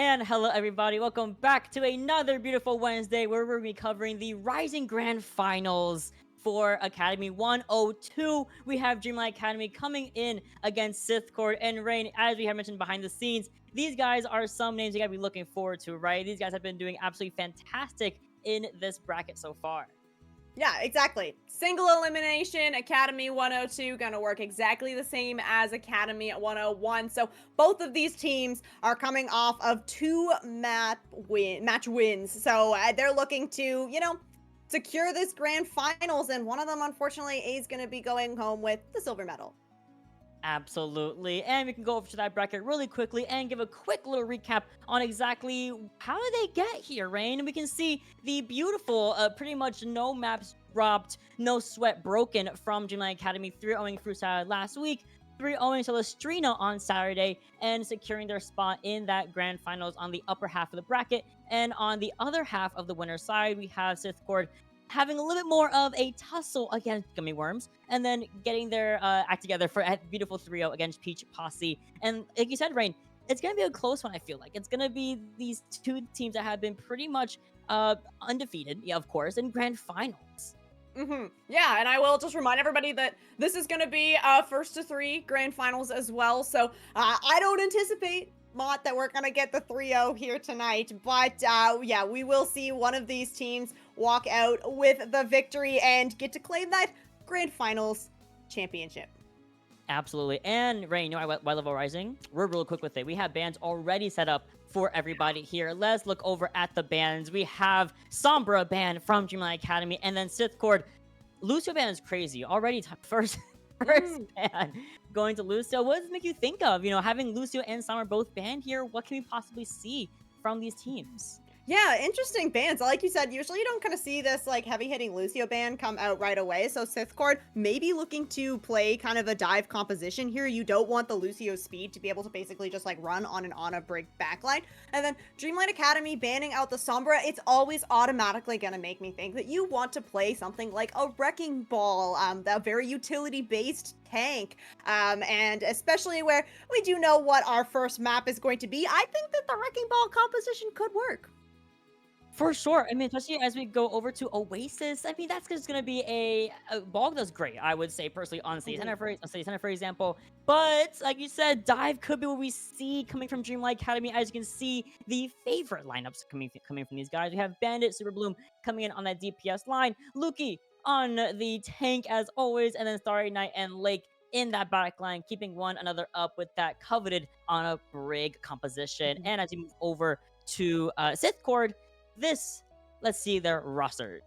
And hello, everybody. Welcome back to another beautiful Wednesday where we're going to be covering the Rising Grand Finals for Academy 102. We have Dreamlight Academy coming in against Sithcord and Rain. As we have mentioned behind the scenes, these guys are some names you got to be looking forward to, right? These guys have been doing absolutely fantastic in this bracket so far. Yeah, exactly. Single elimination, Academy 102 gonna work exactly the same as Academy 101. So both of these teams are coming off of two match wins. So they're looking to, secure this grand finals. And one of them, unfortunately, is gonna be going home with the silver medal. Absolutely. And we can go over to that bracket really quickly and give a quick little recap on exactly how did they get here, Rain. And we can see the beautiful, pretty much no maps dropped, no sweat broken from Dreamlight Academy 3-0ing through Saturday last week, 3-0ing to Lestrina on Saturday, and securing their spot in that grand finals on the upper half of the bracket. And on the other half of the winner's side, we have Sithcord having a little bit more of a tussle against Gummy Worms, and then getting their act together for a beautiful 3-0 against Peach Posse. And like you said, Rain, it's going to be a close one, I feel like. It's going to be these two teams that have been pretty much undefeated, yeah, of course, in grand finals. Yeah, and I will just remind everybody that this is going to be first to three grand finals as well. So I don't anticipate, Mott, that we're going to get the 3-0 here tonight. But yeah, we will see one of these teams walk out with the victory and get to claim that grand finals championship. Absolutely. And Rain, you know why Level Rising? We're real quick with it. We have bands already set up for everybody here. Let's look over at the bands. We have Sombra band from Dreamlight Academy, and then Sithcord. Lucio band is crazy. Already first band going to Lucio. What does it make you think of? You know, having Lucio and Sombra both banned here, what can we possibly see from these teams? Yeah, interesting bands. Like you said, usually you don't kind of see this like heavy hitting Lucio band come out right away. So Sithcord maybe looking to play kind of a dive composition here. You don't want the Lucio speed to be able to basically just like run on and on a break backline. And then Dreamlight Academy banning out the Sombra, it's always automatically going to make me think that you want to play something like a Wrecking Ball, that very utility based tank, and especially where we do know what our first map is going to be, I think that the Wrecking Ball composition could work. For sure. I mean, especially as we go over to Oasis, I mean, that's just going to be a Bog does great, I would say, personally, on City Center, for example. But, like you said, Dive could be what we see coming from Dreamlight Academy. As you can see, the favorite lineups coming from these guys. We have Bandit, Super Bloom coming in on that DPS line, Luki on the tank, as always, and then Starry Night and Lake in that back line, keeping one another up with that coveted on a brig composition. And as you move over to Sithcord, let's see their roster.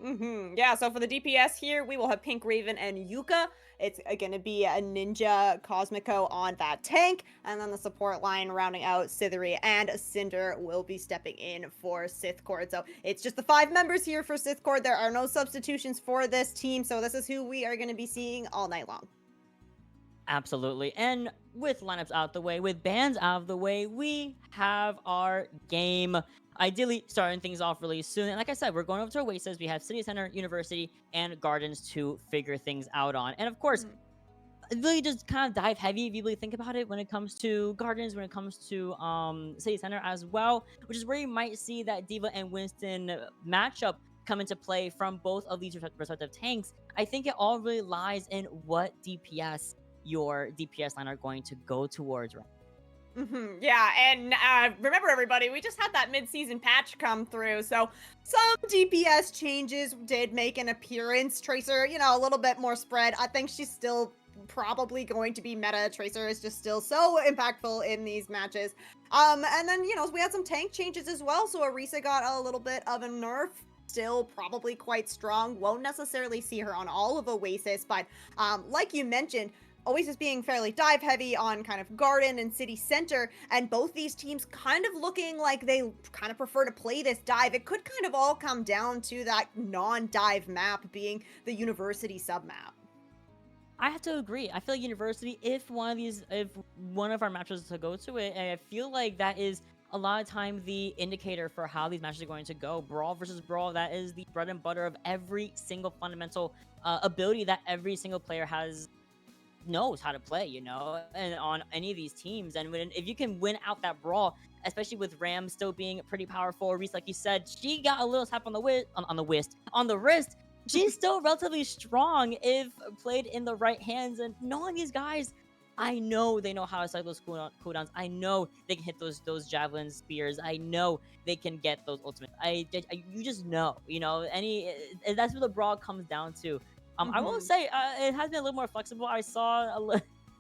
Yeah, so for the DPS here, we will have Pink Raven and Yuka. It's going to be a Ninja Cosmico on that tank. And then the support line rounding out Scythery and Cinder will be stepping in for Sithcord. So it's just the 5 members here for Sithcord. There are no substitutions for this team. So this is who we are going to be seeing all night long. Absolutely. And with lineups out the way, with bands out of the way, we have our game. Ideally, starting things off really soon. And like I said, we're going over to Oasis. We have City Center, University, and Gardens to figure things out on. And of course, really just kind of dive heavy if you really think about it when it comes to Gardens, when it comes to City Center as well, which is where you might see that Diva and Winston matchup come into play from both of these respective tanks. I think it all really lies in what DPS your DPS line are going to go towards, right? Yeah, and remember everybody, we just had that mid-season patch come through, so some DPS changes did make an appearance. Tracer, a little bit more spread. I think she's still probably going to be meta. Tracer is just still so impactful in these matches. And then, we had some tank changes as well, so Arisa got a little bit of a nerf. Still probably quite strong. Won't necessarily see her on all of Oasis, but like you mentioned, Oasis being fairly dive heavy on kind of Garden and City Center, and both these teams kind of looking like they kind of prefer to play this dive. It could kind of all come down to that non-dive map being the University submap. I have to agree. I feel like University, if one of our matches to go to it, and I feel like that is a lot of time the indicator for how these matches are going to go. Brawl versus Brawl, that is the bread and butter of every single fundamental ability that every single player has knows how to play, and on any of these teams. And if you can win out that brawl, especially with Ram still being pretty powerful, Reese, like you said, she got a little tap on the wrist. She's still relatively strong if played in the right hands. And knowing these guys, I know they know how to cycle those cooldowns. I know they can hit those javelin spears. I know they can get those ultimates. You just know, that's what the brawl comes down to. I will Mhm. say it has been a little more flexible. I saw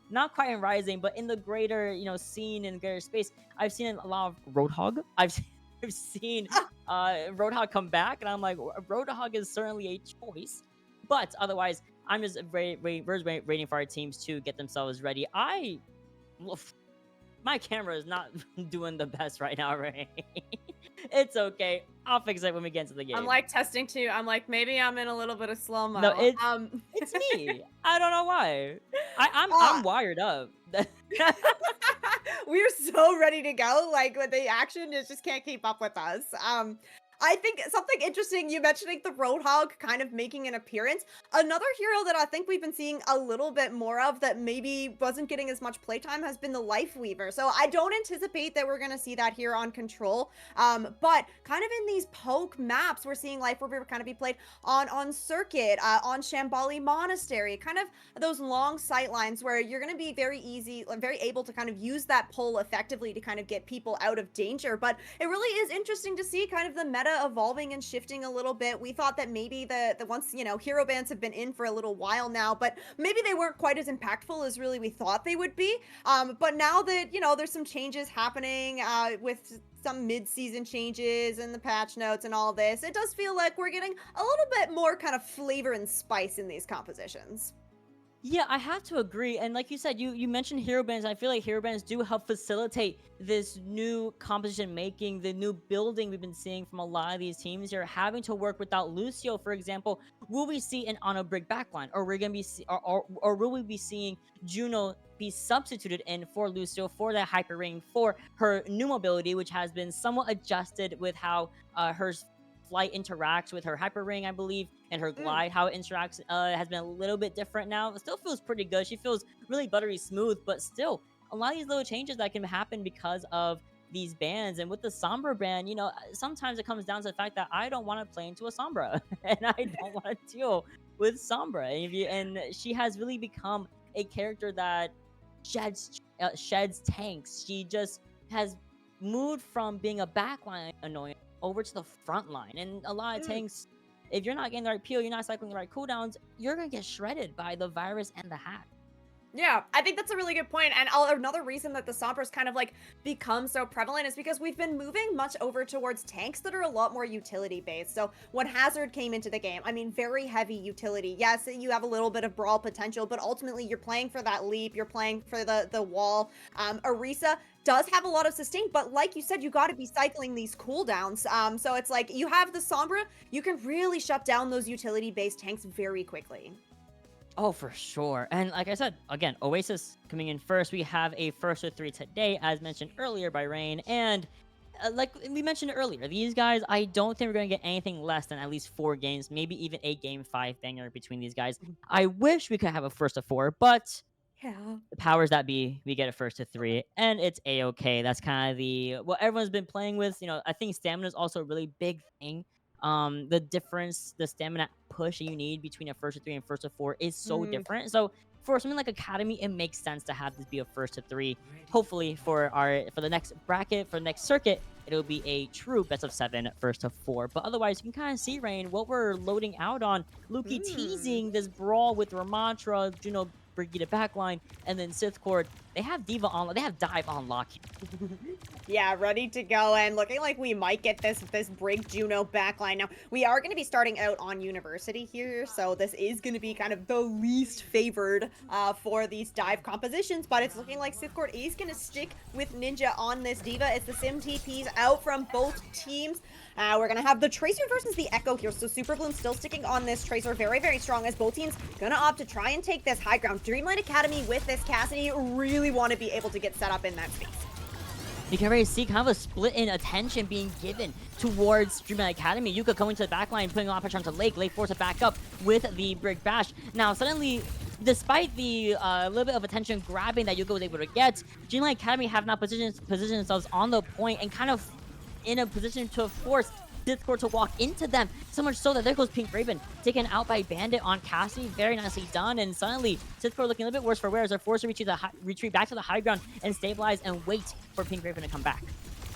not quite in Rising, but in the greater scene and greater space, I've seen a lot of Roadhog. I've seen Roadhog come back, and I'm like, Roadhog is certainly a choice, but otherwise, I'm just waiting for our teams to get themselves ready. Oof, my camera is not doing the best right now, right? It's okay. I'll fix it when we get into the I'm game. like testing too. I'm like, maybe I'm in a little bit of slow No, mo. it's me. I don't know why. uh, I'm wired up. we're so ready to go. Like with the action, it just can't keep up with us. I think something interesting you mentioning the Roadhog kind of making an appearance. Another hero that I think we've been seeing a little bit more of that maybe wasn't getting as much playtime has been the Life Weaver. So I don't anticipate that we're going to see that here on Control. But kind of in these poke maps, we're seeing Life Weaver kind of be played on Circuit, on Shambali Monastery, kind of those long sight lines where you're going to be very able to kind of use that pull effectively to kind of get people out of danger. But it really is interesting to see kind of the meta evolving and shifting a little bit. We thought that maybe the once, hero bans have been in for a little while now, but maybe they weren't quite as impactful as really we thought they would be. But now that, there's some changes happening with some mid-season changes and the patch notes and all this, it does feel like we're getting a little bit more kind of flavor and spice in these compositions. Yeah, I have to agree. And like you said, you mentioned hero bands. I feel like hero bands do help facilitate this new composition making, the new building we've been seeing from a lot of these teams here, having to work without Lucio, for example. Will we see an on a brick backline, or we're gonna be or will we be seeing Juno be substituted in for Lucio for that hyper ring for her new mobility, which has been somewhat adjusted with how her flight interacts with her hyper ring, I believe, and her Mm. glide, how it interacts has been a little bit different now. It still feels pretty good. She feels really buttery smooth, but still a lot of these little changes that can happen because of these bands. And with the Sombra band, sometimes it comes down to the fact that I don't want to play into a Sombra and I don't want to deal with Sombra. And she has really become a character that sheds tanks. She just has moved from being a backline annoyance over to the front line. And a lot of Mm. tanks, if you're not getting the right peel, you're not cycling the right cooldowns, you're gonna get shredded by the virus and the hack. Yeah, I think that's a really good point. And another reason that the Sombra's kind of like become so prevalent is because we've been moving much over towards tanks that are a lot more utility based. So when Hazard came into the game, I mean, very heavy utility. Yes, you have a little bit of brawl potential, but ultimately you're playing for that leap, you're playing for the wall. Orisa does have a lot of sustain, but like you said, you got to be cycling these cooldowns. So it's like you have the Sombra, you can really shut down those utility based tanks very quickly. Oh, for sure. And like I said, again, Oasis coming in first. We have a first of 3 today, as mentioned earlier by Rain. And like we mentioned earlier, these guys, I don't think we're going to get anything less than at least 4 games, maybe even a game 5 banger between these guys. I wish we could have a first of 4, but Yeah. the powers that be, we get a first to 3, and it's a-okay. That's kind of the what everyone's been playing with. I think stamina is also a really big thing. The difference, the stamina push you need between a first to 3 and first to 4 is so Mm. different. So for something like Academy, it makes sense to have this be a first to 3. Hopefully for the next bracket, for the next circuit, it'll be a true best of 7 first to 4. But otherwise, you can kind of see, Rain, what we're loading out on. Luki Mm. teasing this brawl with Ramantra, Juno, Brigitte backline, and then Sithcord. They have Diva on. They have Dive on lock. Yeah, ready to go and looking like we might get this Brig Juno backline. Now, we are going to be starting out on University here, so this is going to be kind of the least favored for these dive compositions, but it's looking like Sithcord is going to stick with Ninja on this Diva. It's the Sim TPs out from both teams. We're going to have the Tracer versus the Echo here, so Super Bloom still sticking on this Tracer very, very strong as both teams going to opt to try and take this high ground. Dreamlight Academy with this Cassidy really want to be able to get set up in that space. You can already see kind of a split in attention being given towards Dreamlight Academy. Yuka coming to the back line, putting a lot of pressure onto Lake. Lake forced to back up with the Brick Bash. Now, suddenly, despite the little bit of attention grabbing that Yuka was able to get, Dreamlight Academy have now positioned themselves on the point and kind of in a position to force Discord to walk into them. So much so that there goes Pink Raven, taken out by Bandit on Cassidy. Very nicely done. And suddenly, Discord looking a little bit worse for wear as they're forced to retreat back to the high ground and stabilize and wait for Pink Raven to come back.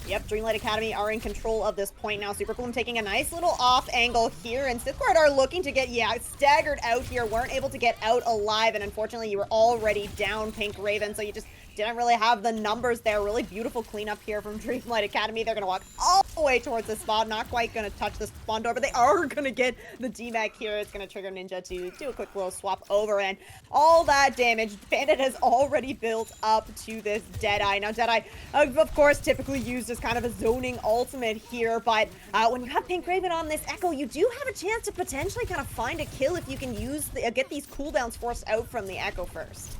Yep, Dreamlight Academy are in control of this point now. Super Bloom taking a nice little off angle here, and Sithguard are looking to get, staggered out here. Weren't able to get out alive, and unfortunately, you were already down, Pink Raven, so you just didn't really have the numbers there. Really beautiful cleanup here from Dreamlight Academy. They're going to walk all the way towards the spot. Not quite going to touch the spawn door, but they are going to get the DMAC here. It's going to trigger Ninja to do a quick little swap over, and all that damage Bandit has already built up to this Deadeye. Now, Deadeye, of course, typically used as kind of a zoning ultimate here, but when you have Pink Raven on this Echo, you do have a chance to potentially kind of find a kill if you can use get these cooldowns forced out from the Echo first.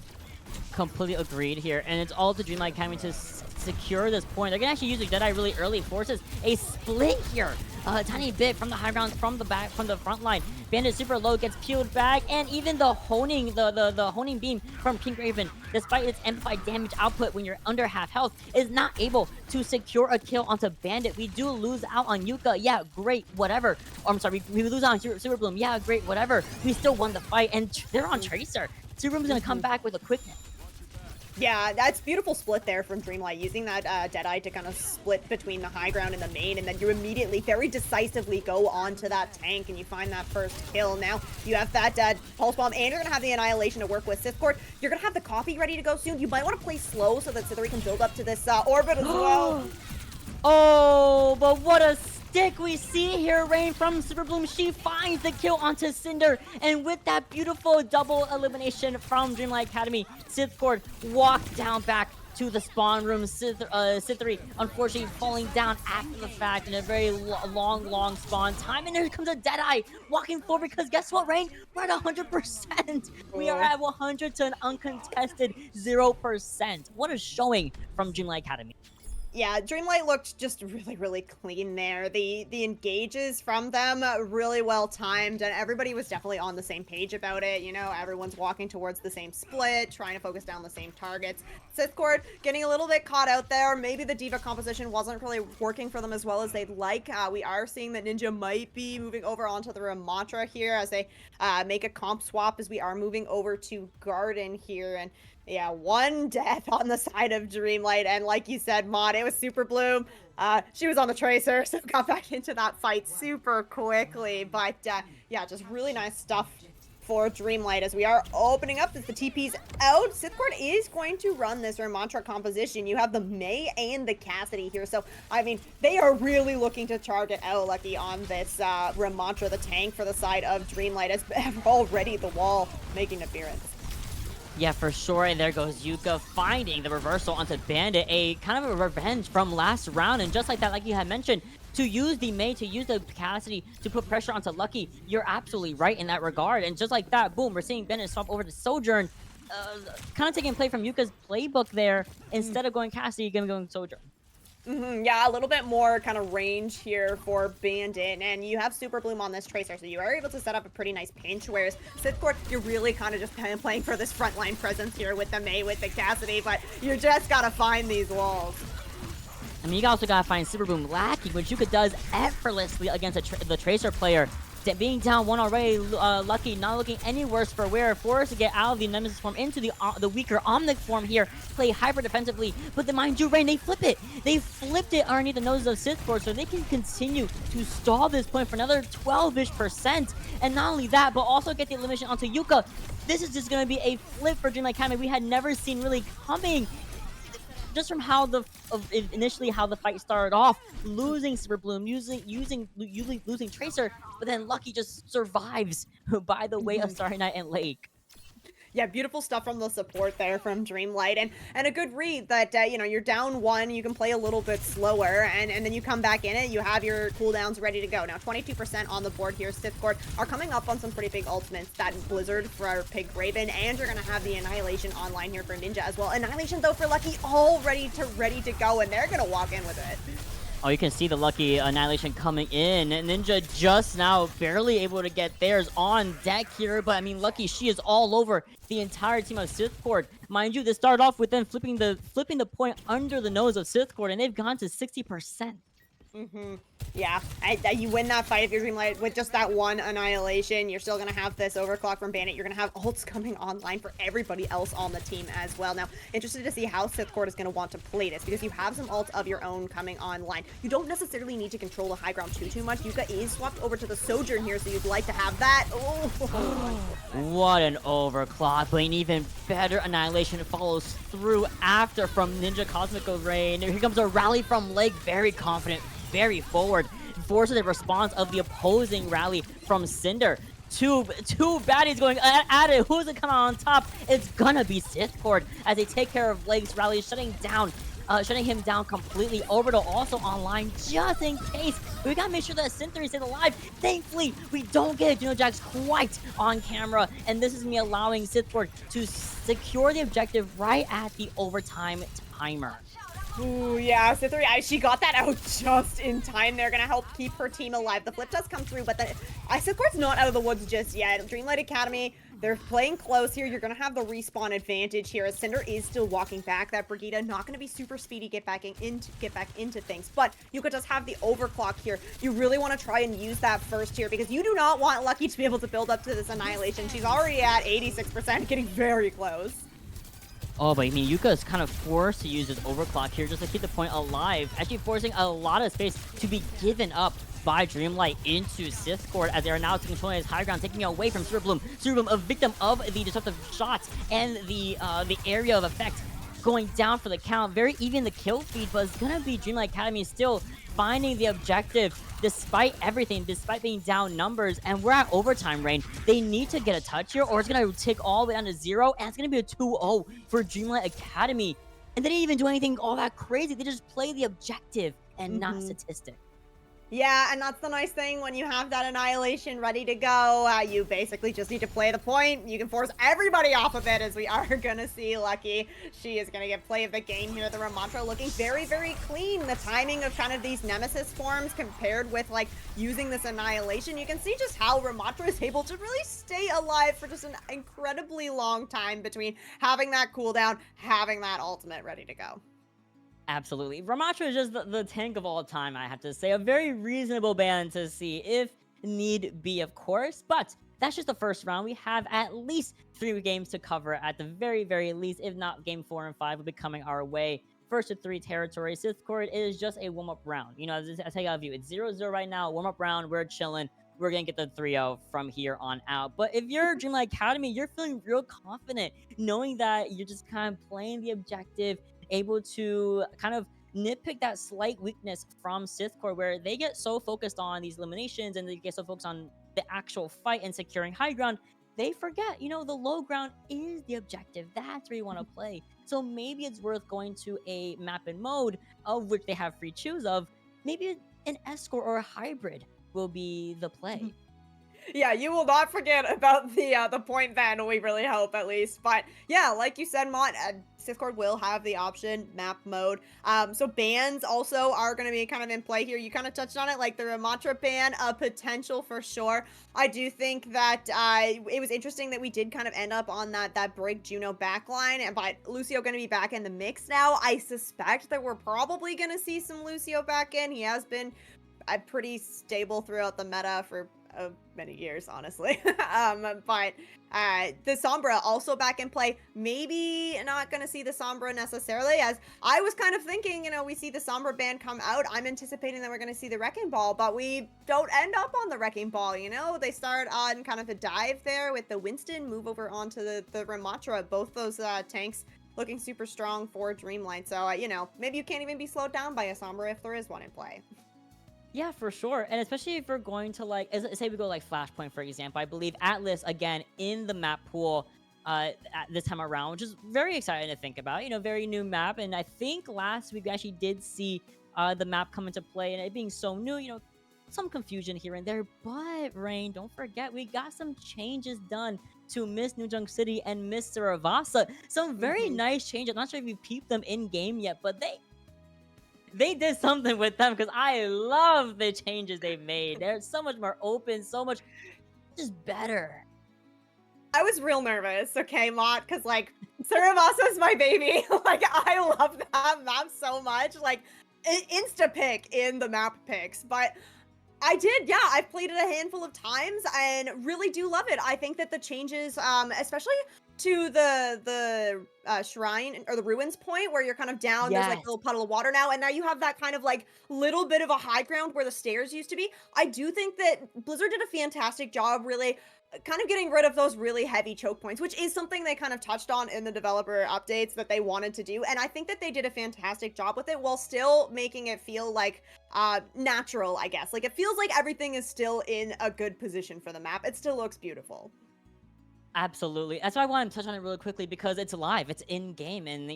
Completely agreed here, and it's all to Dreamlight Academy to secure this point. They're gonna actually use the Deadeye really early, forces a split here, a tiny bit from the high ground, from the front line. Bandit super low, gets peeled back, and even the honing, the honing beam from Pink Raven, despite its amplified damage output when you're under half health, is not able to secure a kill onto Bandit. We do lose out on Yuka, yeah, great, whatever. Oh, I'm sorry, we lose out on Super Bloom, yeah, great, whatever. We still won the fight, and they're on Tracer. Super Bloom's gonna come back with a quickness. Yeah, that's beautiful split there from Dreamlight, using that Deadeye to kind of split between the high ground and the main, and then you immediately, very decisively go onto that tank and you find that first kill. Now, you have that Pulse Bomb, and you're going to have the Annihilation to work with. Sithcord, you're going to have the copy ready to go soon. You might want to play slow so that Sithori can build up to this orbit as well. Oh, but what a stick we see here, Rain, from Super Bloom. She finds the kill onto Cinder, and with that beautiful double elimination from Dreamlight Academy, Sithcord walked down back to the spawn room. Sithori, unfortunately, falling down after the fact in a very long spawn time. And here comes a Deadeye walking forward, because guess what, Rain? We're at 100%. We are at 100 to an uncontested 0%. What a showing from Dreamlight Academy. Yeah, Dreamlight looked just really clean there. The engages from them really well timed, and everybody was definitely on the same page about it. You know, everyone's walking towards the same split, trying to focus down the same targets. Sithcord getting a little bit caught out there. Maybe the diva composition wasn't really working for them as well as they'd like. We are seeing that Ninja might be moving over onto the Ramatra here as they make a comp swap, as we are moving over to Garden here. And yeah, one death on the side of Dreamlight, and like you said, Mod, it was Super Bloom. She was on the Tracer, so got back into that fight super quickly. But yeah, just really nice stuff for Dreamlight as we are opening up as the TP's out. Sithcord is going to run this Ramatra composition. You have the Mei and the Cassidy here, so I mean, they are really looking to target out Lucky on this Ramatra, the tank for the side of Dreamlight, as already the wall making an appearance. Yeah, for sure, and there goes Yuka finding the reversal onto Bandit, a kind of a revenge from last round, and just like that, like you had mentioned, to use the Mei, to use the Cassidy to put pressure onto Lucky, you're absolutely right in that regard, and just like that, boom, we're seeing Bandit swap over to Sojourn, kind of taking play from Yuka's playbook there, instead of going Cassidy, going Sojourn. Yeah, a little bit more kind of range here for Bandit, and you have Super Bloom on this Tracer, so you are able to set up a pretty nice pinch, whereas Sithcord, you're really kind of just playing for this frontline presence here with the Mei, with the Cassidy, but you just gotta find these walls. I mean, you also gotta find Super Bloom lacking, which Yuka does effortlessly against the Tracer player. Being down one already, Lucky not looking any worse for wear, forced to get out of the Nemesis form into the weaker Omnic form here, play hyper defensively, but then mind you, Rain, they flip it. They flipped it underneath the noses of Sithcord, so they can continue to stall this point for another 12-ish%, and not only that, but also get the elimination onto Yuka. This is just going to be a flip for Dreamlight Academy we had never seen really coming. Just from how initially how the fight started off, losing Super Bloom, losing Tracer, but then Lucky just survives by the way of Starry Night and Lake. Yeah, beautiful stuff from the support there from Dreamlight, and a good read that, you know, you're down one, you can play a little bit slower, and then you come back in it, you have your cooldowns ready to go. Now, 22% on the board here. Sithcord are coming up on some pretty big ultimates. That Blizzard for Pig Raven, and you're going to have the Annihilation online here for Ninja as well. Annihilation, though, for Lucky, all ready to go, and they're going to walk in with it. Oh, you can see the lucky Annihilation coming in. Ninja just now barely able to get theirs on deck here. But, I mean, Lucky, she is all over the entire team of Sithcord. Mind you, this started off with them flipping the point under the nose of Sithcord, and they've gone to 60%. Yeah, you win that fight if you're Dreamlight with just that one Annihilation. You're still gonna have this overclock from Bandit. You're gonna have ults coming online for everybody else on the team as well. Now, interested to see how Sithcord is gonna want to play this because you have some ults of your own coming online. You don't necessarily need to control the high ground too much. Yuka is swapped over to the Sojourn here, so you'd like to have that. Oh, what an overclock, but an even better Annihilation follows through after from Ninja Cosmico Rain. Here comes a rally from Leg, very confident, very forward, forces the response of the opposing rally from Cinder. Two baddies going at it. Who's it coming on top? It's gonna be Sithcord as they take care of Leg's rally, shutting him down completely. Orbital also online just in case. We gotta make sure that Synthery stays alive. Thankfully, we don't get Juno Jax quite on camera, and this is me allowing Sithcord to secure the objective right at the overtime timer. Ooh, yeah, Sithori, she got that out just in time. They're gonna help keep her team alive. The flip does come through, but Sithori's not out of the woods just yet. Dreamlight Academy, they're playing close here. You're gonna have the respawn advantage here as Cinder is still walking back. That Brigitte not gonna be super speedy get back into things, but Yuka does have the overclock here. You really want to try and use that first here because you do not want Lucky to be able to build up to this Annihilation. She's already at 86%, getting very close. Oh, but I mean, Yuka is kind of forced to use his overclock here just to keep the point alive, actually forcing a lot of space to be given up by Dreamlight into Sithcord as they are now controlling his high ground, taking away from Superbloom. Superbloom, a victim of the disruptive shots and the area of effect going down for the count. Very even the kill feed, but it's gonna be Dreamlight Academy still finding the objective despite everything, despite being down numbers, and we're at overtime, Rain. They need to get a touch here or it's gonna tick all the way down to 0, and it's gonna be a 2-0 for Dreamlight Academy. And they didn't even do anything all that crazy. They just play the objective and not statistic. Yeah, and that's the nice thing when you have that Annihilation ready to go. You basically just need to play the point. You can force everybody off of it, as we are gonna see Lucky. She is gonna get play of the game here. The Ramattra looking very, very clean. The timing of kind of these Nemesis forms compared with like using this Annihilation, you can see just how Ramattra is able to really stay alive for just an incredibly long time between having that cooldown, having that ultimate ready to go. Absolutely. Ramattra is just the tank of all time, I have to say. A very reasonable ban to see if need be, of course. But that's just the first round. We have at least 3 games to cover at the very, very least. If not, game 4 and 5 will be coming our way. First to 3 territory. Sithcord is just a warm-up round. You know, I take out view. It's 0-0 right now. Warm-up round. We're chilling. We're going to get the 3-0 from here on out. But if you're Dreamlight Academy, you're feeling real confident knowing that you're just kind of playing the objective, able to kind of nitpick that slight weakness from Sithcord where they get so focused on these eliminations and they get so focused on the actual fight and securing high ground, they forget, you know, the low ground is the objective. That's where you want to play. So maybe it's worth going to a map and mode of which they have free choose of. Maybe an escort or a hybrid will be the play. Yeah, you will not forget about the point ban, we really hope, at least. But yeah, like you said, Mont, Sithcord will have the option, map mode. So bans also are going to be kind of in play here. You kind of touched on it, like the Ramattra ban, a potential for sure. I do think that it was interesting that we did kind of end up on that Brig Juno backline, but Lucio going to be back in the mix now. I suspect that we're probably going to see some Lucio back in. He has been pretty stable throughout the meta for many years, honestly. But the Sombra also back in play. Maybe not gonna see the Sombra necessarily, as I was kind of thinking, you know, we see the Sombra ban come out. I'm anticipating that we're gonna see the Wrecking Ball, but we don't end up on the Wrecking Ball, you know? They start on kind of a dive there with the Winston, move over onto the Ramattra. Both those tanks looking super strong for Dreamlight. So, you know, maybe you can't even be slowed down by a Sombra if there is one in play. Yeah, for sure. And especially if we're going to, like, say we go like Flashpoint, for example. I believe Atlas, again, in the map pool at this time around, which is very exciting to think about. You know, very new map. And I think last week we actually did see the map come into play. And it being so new, you know, some confusion here and there. But, Rain, don't forget, we got some changes done to Miss New Junk City and Miss Saravasa. Some very nice changes. I'm not sure if you peeped them in-game yet, but they did something with them because I love the changes they've made. They're so much more open, so much just better. I was real nervous, okay, Mott, because like Saravasa's my baby. Like I love that map so much. Like insta pick in the map picks, but I did, yeah. I've played it a handful of times and really do love it. I think that the changes, especially to the shrine or the ruins point where you're kind of down, there's like a Yes. little puddle of water now, and now you have that kind of like little bit of a high ground where the stairs used to be. I do think that Blizzard did a fantastic job, really kind of getting rid of those really heavy choke points, which is something they kind of touched on in the developer updates that they wanted to do. And I think that they did a fantastic job with it while still making it feel like natural, I guess. Like it feels like everything is still in a good position for the map. It still looks beautiful. Absolutely. That's why I want to touch on it really quickly because it's live, it's in game, and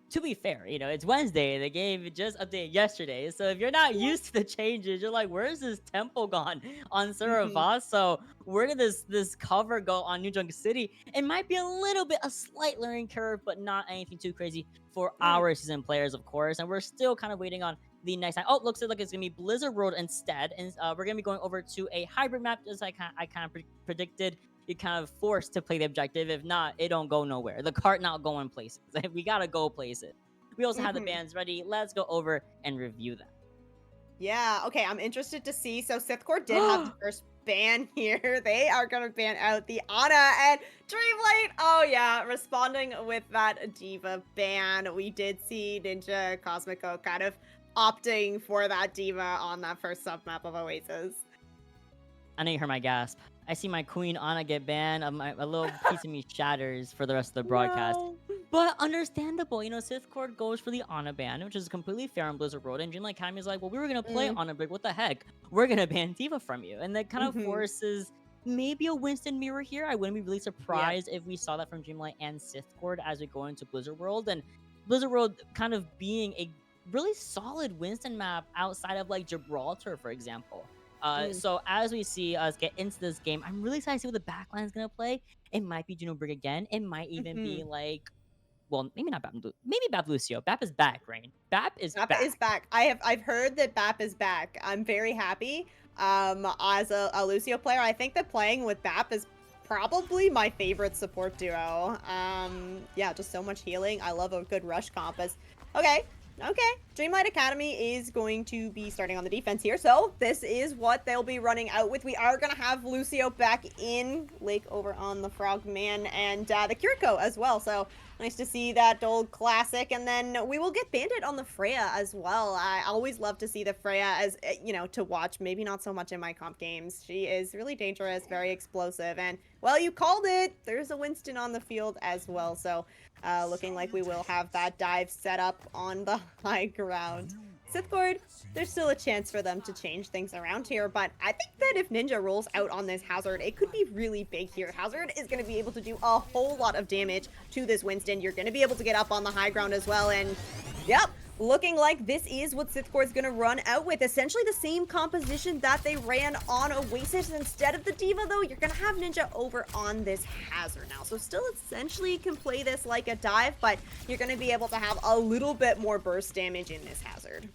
to be fair, it's Wednesday. The game just updated yesterday, so if you're not used to the changes, you're like, "Where's this temple gone on Hmm. Saravas?" So where did this cover go on New Junk City? It might be a slight learning curve, but not anything too crazy for our season players, of course. And we're still kind of waiting on the next time. Oh, looks like it's gonna be Blizzard World instead, and we're gonna be going over to a hybrid map, as I kind of predicted. You're kind of forced to play the objective. If not, it don't go nowhere. The cart not going places. We gotta go places. We also have the Hmm. bands ready. Let's go over and review them. Yeah, okay, I'm interested to see. So Sithcore did have the first ban here. They are gonna ban out the Ana and Dreamlight. Oh yeah, responding with that Diva ban. We did see Ninja Cosmico kind of opting for that Diva on that first submap of Oasis. I know you heard my gasp. I see my queen Anna get banned. A little piece of me shatters for the rest of the broadcast. No. But understandable, Sithcord goes for the Ana ban, which is completely fair on Blizzard World. And Dreamlight Academy is like, well, we were gonna play Mm, Ana Brig. What the heck? We're gonna ban Diva from you, and that kind of mm-hmm. forces maybe a Winston mirror here. I wouldn't be really Yep. surprised if we saw that from Dreamlight and Sithcord as we go into Blizzard World, and Blizzard World kind of being a really solid Winston map outside of like Gibraltar, for example. Mm, So as we see us get into this game, I'm really excited to see what the backline is gonna play. It might be Juno Brig again. It might even mm-hmm. be like, well, maybe not Bap, maybe Bap Lucio. Bap is back, Rain. Bap is Bap is back. back. I've heard that Bap is back. I'm very happy. As a Lucio player, I think that playing with Bap is probably my favorite support duo. Yeah, just so much healing. I love a good rush compass. Okay, okay. Dreamlight Academy is going to be starting on the defense here, so this is what they'll be running out with. We are gonna have Lucio back in Lake over on the Frogman and the Kiriko as well. So nice to see that old classic. And then we will get Bandit on the Freya as well. I always love to see the Freya as, to watch. Maybe not so much in my comp games. She is really dangerous, very explosive. And, well, you called it. There's a Winston on the field as well. So looking like we will have that dive set up on the high ground. Sithcord, there's still a chance for them to change things around here, but I think that if Ninja rolls out on this Hazard, it could be really big here. Hazard is going to be able to do a whole lot of damage to this Winston. You're going to be able to get up on the high ground as well, and yep, looking like this is what Sithcore is going to run out with. Essentially the same composition that they ran on Oasis. Instead of the Diva, though, you're going to have Ninja over on this Hazard now. So still essentially can play this like a dive, but you're going to be able to have a little bit more burst damage in this Hazard.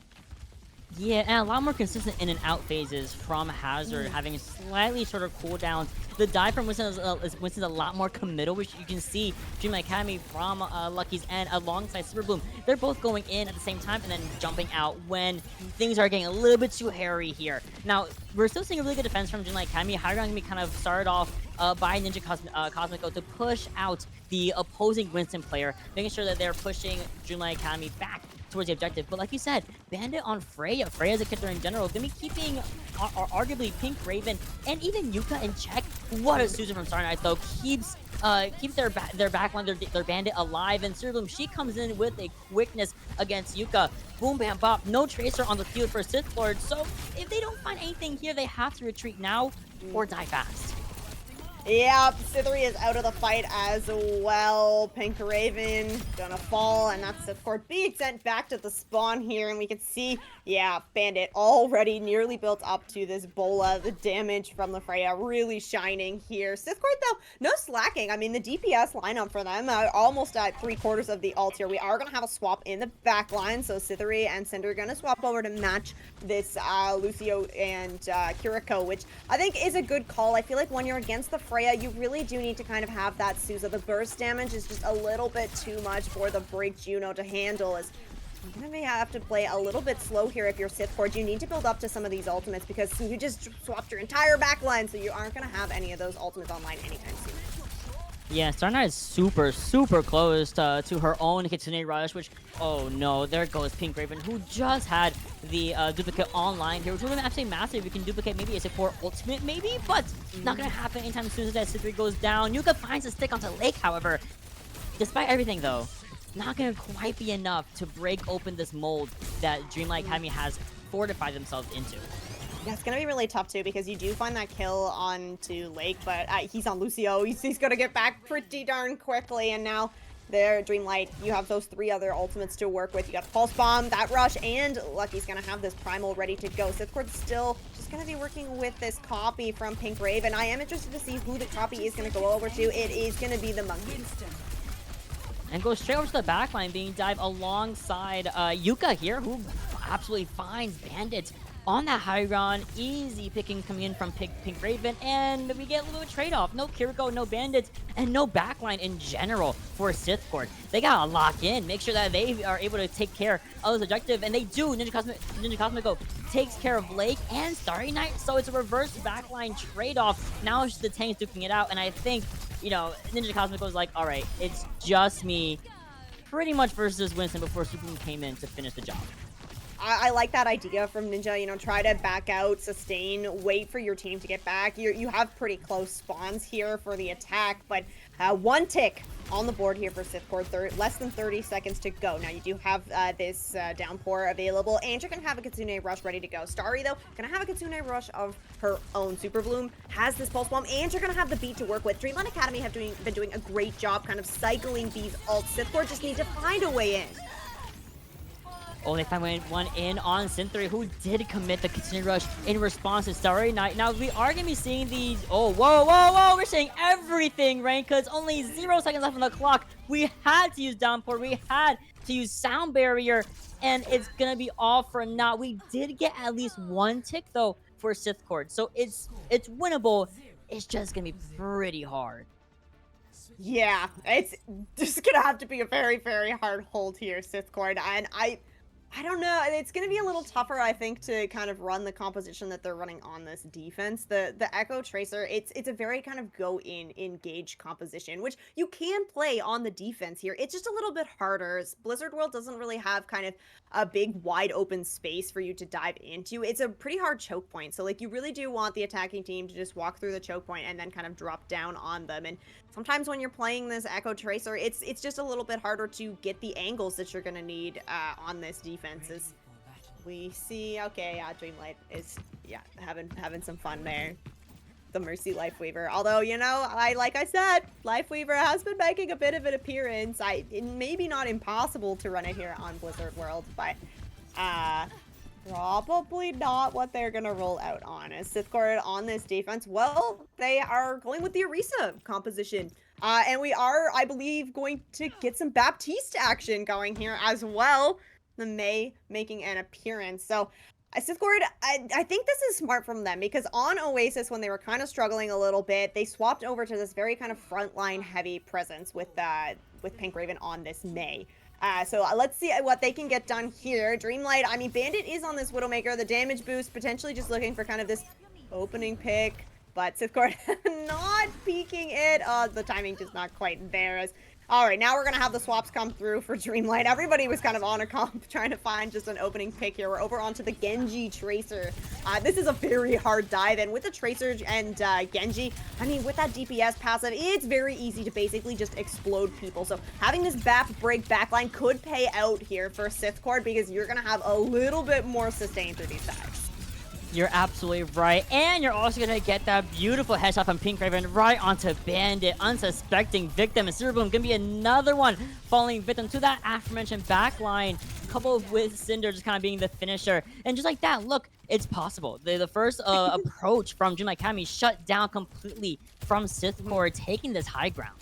Yeah, and a lot more consistent in and out phases from Hazard, having slightly shorter cooldowns. The dive from Winston is a lot more committal, which you can see Dreamlight Academy from Lucky's end alongside Super Bloom. They're both going in at the same time and then jumping out when things are getting a little bit too hairy here. Now, we're still seeing a really good defense from Dreamlight Academy. High ground can be kind of started off by Ninja Cosmico to push out the opposing Winston player, making sure that they're pushing Dreamlight Academy back towards the objective. But like you said, Bandit on Freya. Freya as a character in general, gonna be keeping arguably Pink Raven and even Yuka in check. What a Susan from Star Knight though, keeps their backline, their Bandit alive. And Cerebrum, she comes in with a quickness against Yuka. Boom, bam, bop. No Tracer on the field for Sith Lord. So if they don't find anything here, they have to retreat now or die fast. Yep, Sithri is out of the fight as well. Pink Raven gonna fall, and that's of course being sent back to the spawn here, and we can see, yeah, Bandit already nearly built up to this Bola. The damage from the Freya really shining here. Sithcord, though, no slacking. I mean, the DPS lineup for them almost at 3/4 of the ult here. We are gonna have a swap in the back line, so Sithri and Cinder are gonna swap over to match this Lucio and Kiriko, which I think is a good call. I feel like when you're against the Freya, you really do need to kind of have that Sousa. The burst damage is just a little bit too much for the Break Juno to handle. As you're gonna may have to play a little bit slow here if you're Sithcord. You need to build up to some of these ultimates because you just swapped your entire backline, so you aren't gonna have any of those ultimates online anytime soon. Yeah, Starknight is super close to her own Kitsune Rush, which, oh no, there goes Pink Raven, who just had the duplicate online here, which would have been absolutely massive. We can duplicate maybe a support ultimate, maybe, but not gonna happen anytime soon as that Sithri goes down. Yuka finds a stick onto Lake, however. Despite everything, though, not gonna quite be enough to break open this mold that Dreamlight Academy has fortified themselves into. Yeah, it's gonna be really tough too because you do find that kill onto Lake, but he's on Lucio. He's gonna get back pretty darn quickly, and now there, Dreamlight, you have those 3 other ultimates to work with. You got Pulse Bomb, that Rush, and Lucky's gonna have this Primal ready to go. Sithcord's still just gonna be working with this copy from Pink Raven. I am interested to see who the copy is gonna go over to. It is gonna be the Monkey. And goes straight over to the backline, being dived alongside Yuka here, who absolutely finds Bandits on that high ground. Easy picking coming in from Pink Raven, and we get a little bit of trade-off. No Kiriko, no Bandits, and no backline in general for Sithcord. They gotta lock in, make sure that they are able to take care of this objective, and they do. Ninja Cosmico takes care of Lake and Starry Night, so it's a reverse backline trade-off. Now it's just the tanks duking it out, and I think, you know, Ninja Cosmico is like, all right, it's just me pretty much versus Winston before Superman came in to finish the job. I like that idea from Ninja, you know, try to back out, sustain, wait for your team to get back. You have pretty close spawns here for the attack, but 1 tick on the board here for Sithcord, less than 30 seconds to go. Now, you do have this downpour available, and you're going to have a Kitsune Rush ready to go. Starry, though, going to have a Kitsune Rush of her own. Super Bloom has this Pulse Bomb, and you're going to have the beat to work with. Dreamland Academy have been doing a great job kind of cycling these ults. Sithcord just need to find a way in. Oh, they find one in on Synthri, who did commit the Kitsune Rush in response to Starry Night. Now, we are going to be seeing these... Oh, whoa. We're seeing everything, right? Because only 0 seconds left on the clock. We had to use Downpour. We had to use Sound Barrier. And it's going to be all for naught. We did get at least 1 tick, though, for Sithcord. So it's winnable. It's just going to be pretty hard. Yeah, it's just going to have to be a very, very hard hold here, Sithcord. And I don't know. It's going to be a little tougher, I think, to kind of run the composition that they're running on this defense. The Echo Tracer, it's a very kind of go-in, engage composition, which you can play on the defense here. It's just a little bit harder. Blizzard World doesn't really have kind of a big, wide open space for you to dive into. It's a pretty hard choke point. So, like, you really do want the attacking team to just walk through the choke point and then kind of drop down on them. And sometimes when you're playing this Echo Tracer, it's just a little bit harder to get the angles that you're going to need on this defense. We see, okay, yeah, Dreamlight is, yeah, having some fun there. The Mercy Lifeweaver. Although, you know, like I said, Lifeweaver has been making a bit of an appearance. It may be not impossible to run it here on Blizzard World, but probably not what they're gonna roll out on. As Sithcord on this defense, well, they are going with the Orisa composition. And we are, I believe, going to get some Baptiste action going here as well. The May making an appearance. So Sithcord, I think this is smart from them because on Oasis, when they were kind of struggling a little bit, they swapped over to this very kind of frontline heavy presence with Pink Raven on this May. So let's see what they can get done here. Dreamlight, I mean, Bandit is on this Widowmaker. The damage boost, potentially just looking for kind of this opening pick. But Sithcord not peeking it. The timing just not quite there. All right, now we're going to have the swaps come through for Dreamlight. Everybody was kind of on a comp trying to find just an opening pick here. We're over onto the Genji Tracer. This is a very hard dive, and with the Tracer and Genji, I mean, with that DPS passive, it's very easy to basically just explode people. So having this BAP break backline could pay out here for Sithcord because you're going to have a little bit more sustain through these dives. You're absolutely right. And you're also going to get that beautiful headshot from Pink Raven right onto Bandit, unsuspecting victim. And Silverboom going to be another one falling victim to that aforementioned backline, coupled with Cinder just kind of being the finisher. And just like that, look, it's possible. The first approach from Dreamlight Academy shut down completely from Sithcore, taking this high ground.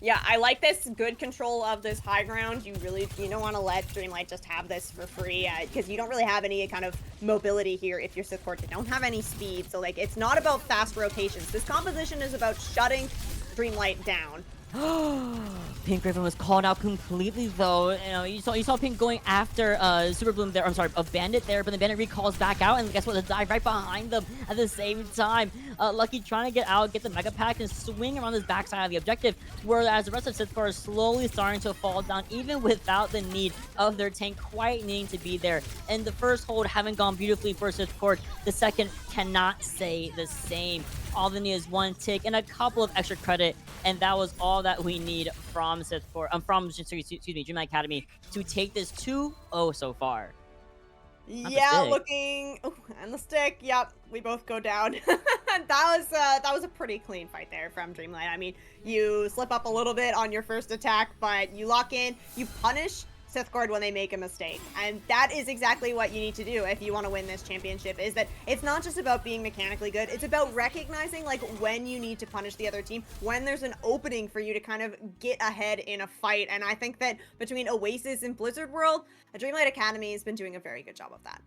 Yeah, I like this good control of this high ground. You don't want to let Dreamlight just have this for free because you don't really have any kind of mobility here if you're support. You don't have any speed, so like it's not about fast rotations. This composition is about shutting Dreamlight down. Pink Raven was called out completely though. You saw Pink going after Super Bloom there. I'm sorry, a Bandit there, but the Bandit recalls back out, and guess what? The dive right behind them at the same time. Lucky trying to get out, get the Mega Pack, and swing around this backside of the objective, whereas the rest of Sithcore is slowly starting to fall down, even without the need of their tank quite needing to be there. And the first hold haven't gone beautifully for Sithcore. The second cannot say the same. All they need is one tick and a couple of extra credit, and that was all that we need from Dreamlight Academy to take this 2-0 so far. Yeah, looking and the stick. Yep, we both go down. that was a pretty clean fight there from Dreamlight. I mean, you slip up a little bit on your first attack, but you lock in, you punish Sithcord when they make a mistake, and that is exactly what you need to do if you want to win this championship. Is that it's not just about being mechanically good, it's about recognizing like when you need to punish the other team, when there's an opening for you to kind of get ahead in a fight. And I think that between Oasis and Blizzard World, Dreamlight Academy has been doing a very good job of that.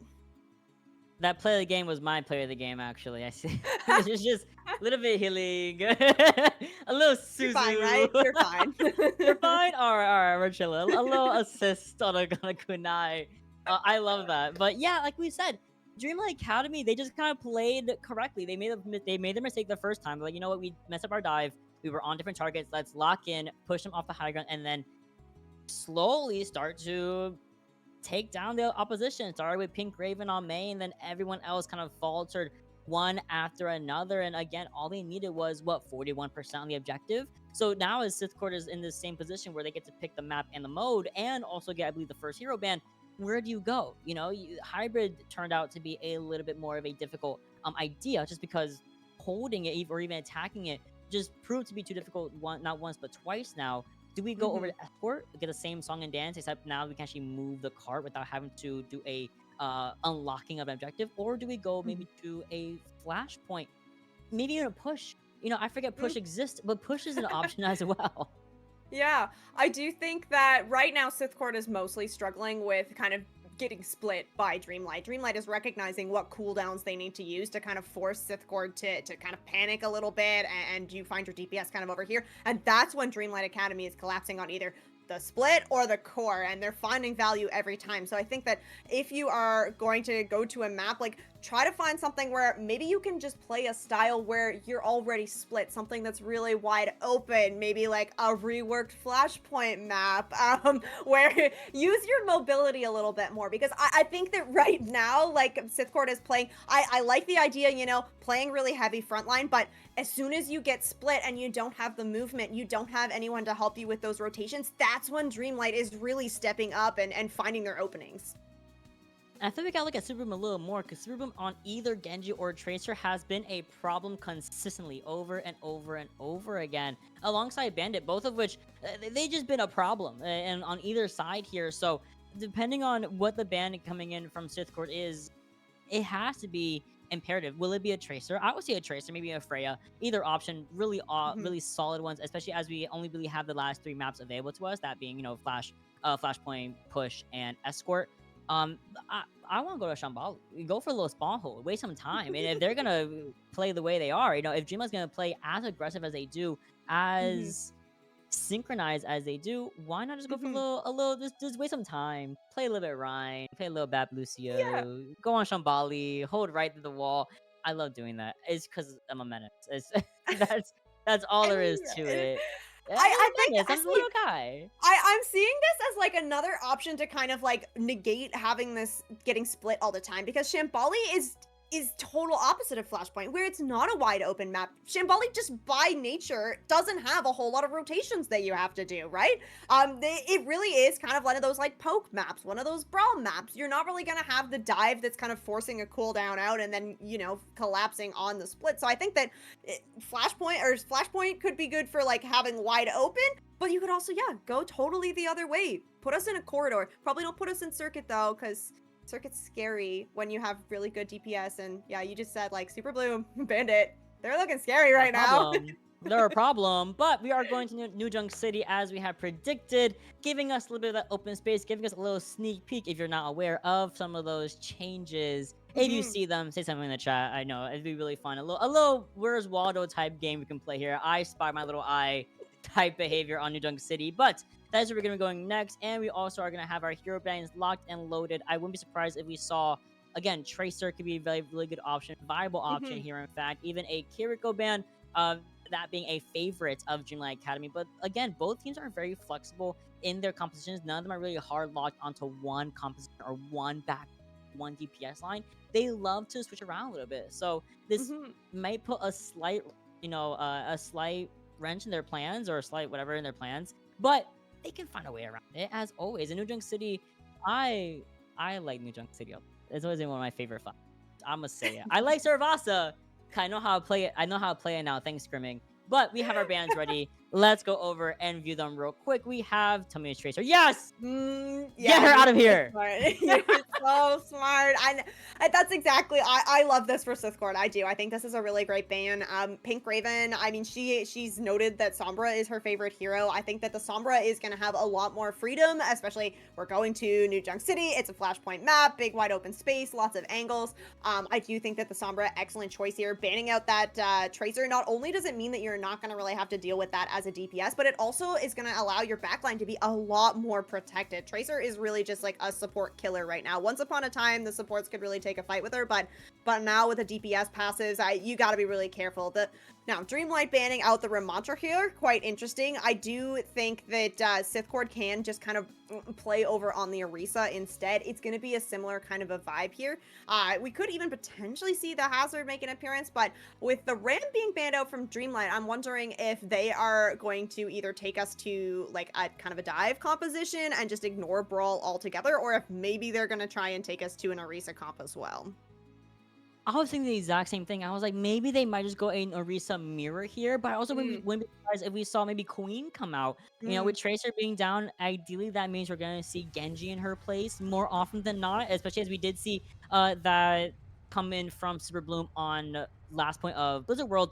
That play of the game was my play of the game, actually. I see. It's just a little bit healing. A little Suzu. You're fine, right? You're fine. You're fine? All right, we're chilling. A little assist on a kunai. I love that. But yeah, like we said, Dreamlight Academy, they just kind of played correctly. They made their mistake the first time. They're like, you know what? We messed up our dive. We were on different targets. Let's lock in, push them off the high ground, and then slowly start to take down the opposition. Started with Pink Raven on main, then everyone else kind of faltered one after another. And again, all they needed was 41% on the objective. So now as Sithcord is in the same position where they get to pick the map and the mode, and also get, I believe, the first hero ban. Where do you go? Hybrid turned out to be a little bit more of a difficult idea, just because holding it or even attacking it just proved to be too difficult. Not once but twice now. Do we go over to Escort, get the same song and dance, except now we can actually move the cart without having to do a unlocking of an objective? Or do we go maybe to a flashpoint? Maybe even a push. I forget push exists, but push is an option as well. Yeah, I do think that right now Sithcord is mostly struggling with kind of getting split by Dreamlight. Dreamlight is recognizing what cooldowns they need to use to kind of force Sithcord to kind of panic a little bit, and you find your DPS kind of over here, and that's when Dreamlight Academy is collapsing on either the split or the core, and they're finding value every time. So I think that if you are going to go to a map, like, try to find something where maybe you can just play a style where you're already split, something that's really wide open, maybe like a reworked Flashpoint map, where use your mobility a little bit more, because I think that right now, like, Sithcord is playing, I like the idea, playing really heavy frontline, but as soon as you get split and you don't have the movement, you don't have anyone to help you with those rotations, that's when Dreamlight is really stepping up and finding their openings. I think we gotta look at Superboom a little more, because Superboom on either Genji or Tracer has been a problem consistently over and over and over again, alongside Bandit, both of which, they just been a problem, and on either side here. So depending on what the ban coming in from Sithcord is, it has to be imperative. Will it be a Tracer? I would say a Tracer, maybe a Freya. Either option, really really solid ones, especially as we only really have the last 3 maps available to us, that being, Flashpoint, Push, and Escort. I want to go to Shambhala. Go for a little spawn hold. Waste some time. And if they're gonna play the way they are, if Dreamlight's gonna play as aggressive as they do, as synchronized as they do, why not just go for a little just waste some time. Play a little bit Ryan, play a little Bap Lucio, go on Shambhala, hold right to the wall. I love doing that. It's because I'm a menace. That's all there is to it. I think I'm a little guy. I'm seeing this as like another option to kind of like negate having this getting split all the time, because Shambhala is is total opposite of Flashpoint, where it's not a wide open map. Shambali just by nature doesn't have a whole lot of rotations that you have to do, right? It really is kind of one of those like poke maps, one of those brawl maps. You're not really gonna have the dive that's kind of forcing a cooldown out and then, you know, collapsing on the split. So I think that Flashpoint could be good for like having wide open, but you could also, yeah, go totally the other way. Put us in a corridor. Probably don't put us in circuit though, because circuit's scary when you have really good DPS. And yeah, you just said like Super Bloom, Bandit. They're looking scary right now. They're a problem, but we are going to New Junk City as we have predicted, giving us a little bit of that open space, giving us a little sneak peek if you're not aware of some of those changes. If you see them, say something in the chat. I know it'd be really fun. A little Where's Waldo type game we can play here. I spy my little eye type behavior on New Junk City, but that is where we're gonna be going next, and we also are gonna have our hero bands locked and loaded. I wouldn't be surprised if we saw, again, Tracer could be a really good option, viable option here. In fact, even a Kiriko band. That being a favorite of Dreamlight Academy. But again, both teams are very flexible in their compositions. None of them are really hard locked onto one composition or one DPS line. They love to switch around a little bit. So this might put a slight, a slight wrench in their plans, or a slight whatever in their plans. But they can find a way around it, as always. In New Junk City, I like New Junk City. It's always been one of my favorite fights. I'm gonna say it. I like Sarvasa. I know how to play it. I know how to play it now. Thanks, Scrimming. But we have our bands ready. Let's go over and view them real quick. We have Tell Me Tracer. Yes! Yeah, get her out of here! You're so smart. That's exactly. I love this for Risingcord. I do. I think this is a really great ban. Pink Raven. I mean, she's noted that Sombra is her favorite hero. I think that the Sombra is going to have a lot more freedom, especially we're going to New Junk City. It's a Flashpoint map, big wide open space, lots of angles. I do think that the Sombra, excellent choice here. Banning out that Tracer, not only does it mean that you're not going to really have to deal with that as a DPS, but it also is going to allow your backline to be a lot more protected. Tracer is really just like a support killer right now. Once upon a time, the supports could really take a fight with her, but now with the DPS passives, you got to be really careful. Now, Dreamlight banning out the Ramantra here, quite interesting. I do think that Risingcord can just kind of play over on the Orisa instead. It's going to be a similar kind of a vibe here. We could even potentially see the Hazard make an appearance, but with the Ram being banned out from Dreamlight, I'm wondering if they are going to either take us to like a kind of a dive composition and just ignore Brawl altogether, or if maybe they're going to try and take us to an Orisa comp as well. I was thinking the exact same thing. I was like, maybe they might just go an Orisa mirror here, but I also wouldn't be surprised if we saw maybe Queen come out. You know, with Tracer being down, ideally that means we're going to see Genji in her place more often than not, especially as we did see that come in from Super Bloom on last point of Blizzard World.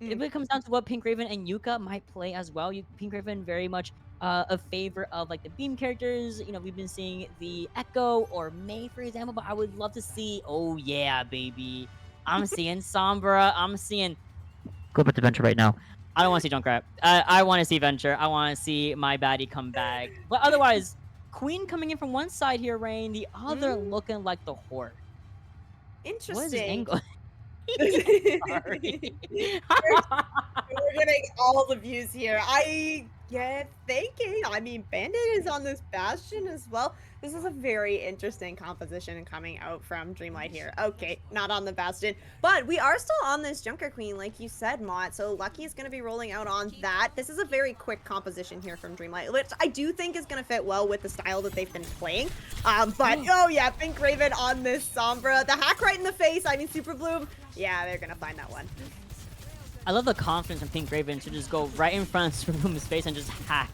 If it comes down to what Pink Raven and Yuka might play as well, Pink Raven very much a favor of like the beam characters. You know, we've been seeing the Echo or Mei, for example, but I would love to see, oh yeah, baby. I'm seeing Sombra. I'm seeing... Go back to Venture right now. I don't want to see Junkrat. I want to see Venture. I want to see my baddie come back. But otherwise, Queen coming in from one side here, Rain, the other looking like the Horde. Interesting. What is this angle? Sorry. We're getting all the views here. I get thinking. I mean, Bandit is on this Bastion as well. This is a very interesting composition coming out from Dreamlight here. Okay, not on the Bastion, but we are still on this Junker Queen, like you said, Mott. So Lucky is going to be rolling out on that. This is a very quick composition here from Dreamlight, which I do think is going to fit well with the style that they've been playing. But oh yeah, Pink Raven on this Sombra. The hack right in the face. I mean, Super Bloom. Yeah, they're going to find that one. I love the confidence from Pink Raven to just go right in front of Super Bloom's face and just hack.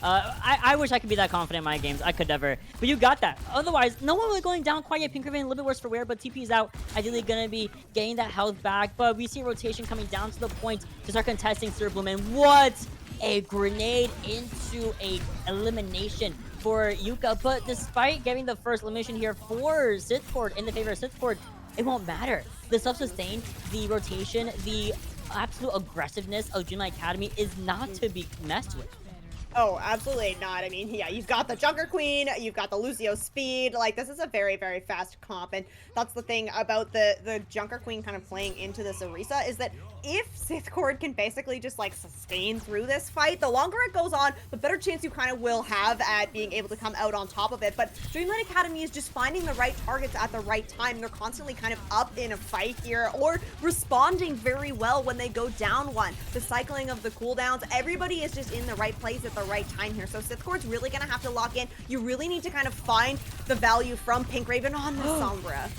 I wish I could be that confident in my games. I could never. But you got that. Otherwise, no one really going down quite yet. Pink Raven a little bit worse for wear, but TP's out. Ideally going to be getting that health back. But we see rotation coming down to the point to start contesting Super Bloom. And what a grenade into a elimination for Yuka. But despite getting the first elimination here for Risingcord in the favor of Risingcord, it won't matter. The self-sustain, the rotation, the absolute aggressiveness of Dreamlight Academy is not to be messed with. Oh, absolutely not. I mean, yeah, you've got the Junker Queen, you've got the Lucio speed. Like, this is a very, very fast comp, and that's the thing about the Junker Queen kind of playing into this Orisa is that if Sithcord can basically just like sustain through this fight, the longer it goes on, the better chance you kind of will have at being able to come out on top of it. But Dreamlight Academy is just finding the right targets at the right time. They're constantly kind of up in a fight here or responding very well when they go down one. The cycling of the cooldowns, everybody is just in the right place at the right time here. So Sithcord's really gonna have to lock in. You really need to kind of find the value from Pink Raven on the Sombra.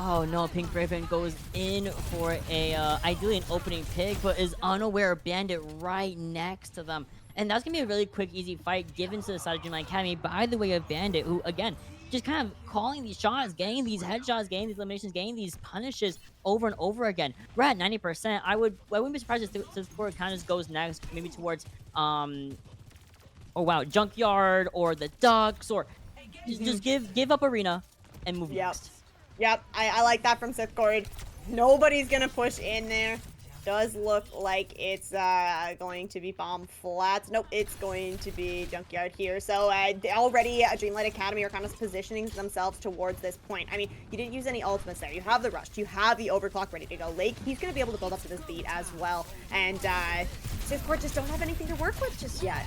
Oh no, Pink Raven goes in for a ideally an opening pick, but is unaware of Bandit right next to them. And that's gonna be a really quick, easy fight given to the side of Dreamlight Academy by the way of Bandit, who again just kind of calling these shots, getting these headshots, getting these eliminations, getting these punishes over and over again. We're at 90%. I wouldn't be surprised if this score kind of just goes next, maybe towards oh wow, Junkyard or the Ducks, or just give up Arena and move next. Yep, I like that from Sithcord. Nobody's gonna push in there. Does look like it's going to be bomb flats. Nope, it's going to be Junkyard here. So already Dreamlight Academy are kind of positioning themselves towards this point. I mean, you didn't use any ultimates there. You have the rush. You have the overclock ready to go. Lake, he's going to be able to build up to this beat as well. And Sithcord just don't have anything to work with just yet.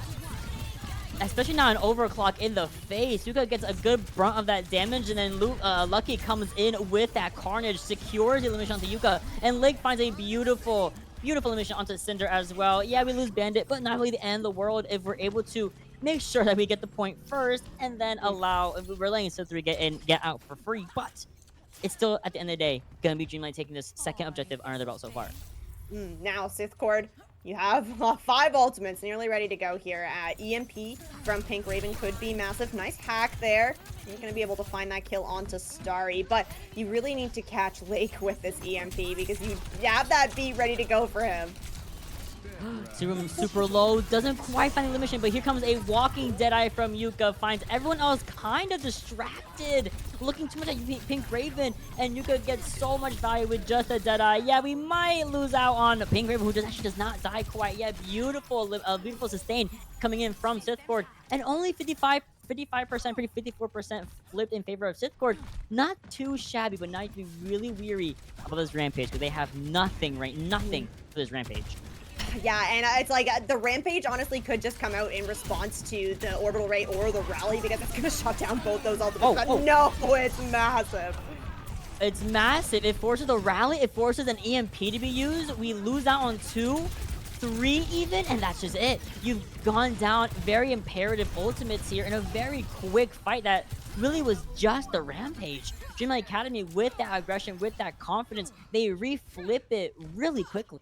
Especially now an overclock in the face. Yuka gets a good brunt of that damage, and then Lucky comes in with that carnage, secures the elimination onto Yuka, and Lake finds a beautiful elimination onto Cinder as well. Yeah, we lose Bandit, but not really the end of the world if we're able to make sure that we get the point first, and then we're letting Sith3 get out for free. But it's still, at the end of the day, gonna be Dreamlight taking this second objective under their belt so far. Now, Sithcord, you have 5 ultimates nearly ready to go here. EMP from Pink Raven could be massive. Nice hack there. You're going to be able to find that kill onto Starry, but you really need to catch Lake with this EMP because you have that beat ready to go for him. Serum super low, doesn't quite find the elimination, but here comes a walking Deadeye from Yuka, finds everyone else kind of distracted, looking too much at Pink Raven, and Yuka gets so much value with just a Deadeye. Yeah, we might lose out on Pink Raven, who actually does not die quite yet. Beautiful sustain coming in from Sithcord, and only 55%, pretty 54% flipped in favor of Sithcord. Not too shabby, but now you have to be really weary about this Rampage, because they have nothing for this Rampage. Yeah, and it's like the Rampage honestly could just come out in response to the Orbital Ray or the Rally because it's going to shut down both those ultimates. No, it's massive. It's massive. It forces the Rally. It forces an EMP to be used. We lose out on 2, 3 even, and that's just it. You've gone down very imperative ultimates here in a very quick fight that really was just the Rampage. Dreamlight Academy, with that aggression, with that confidence, they reflip it really quickly.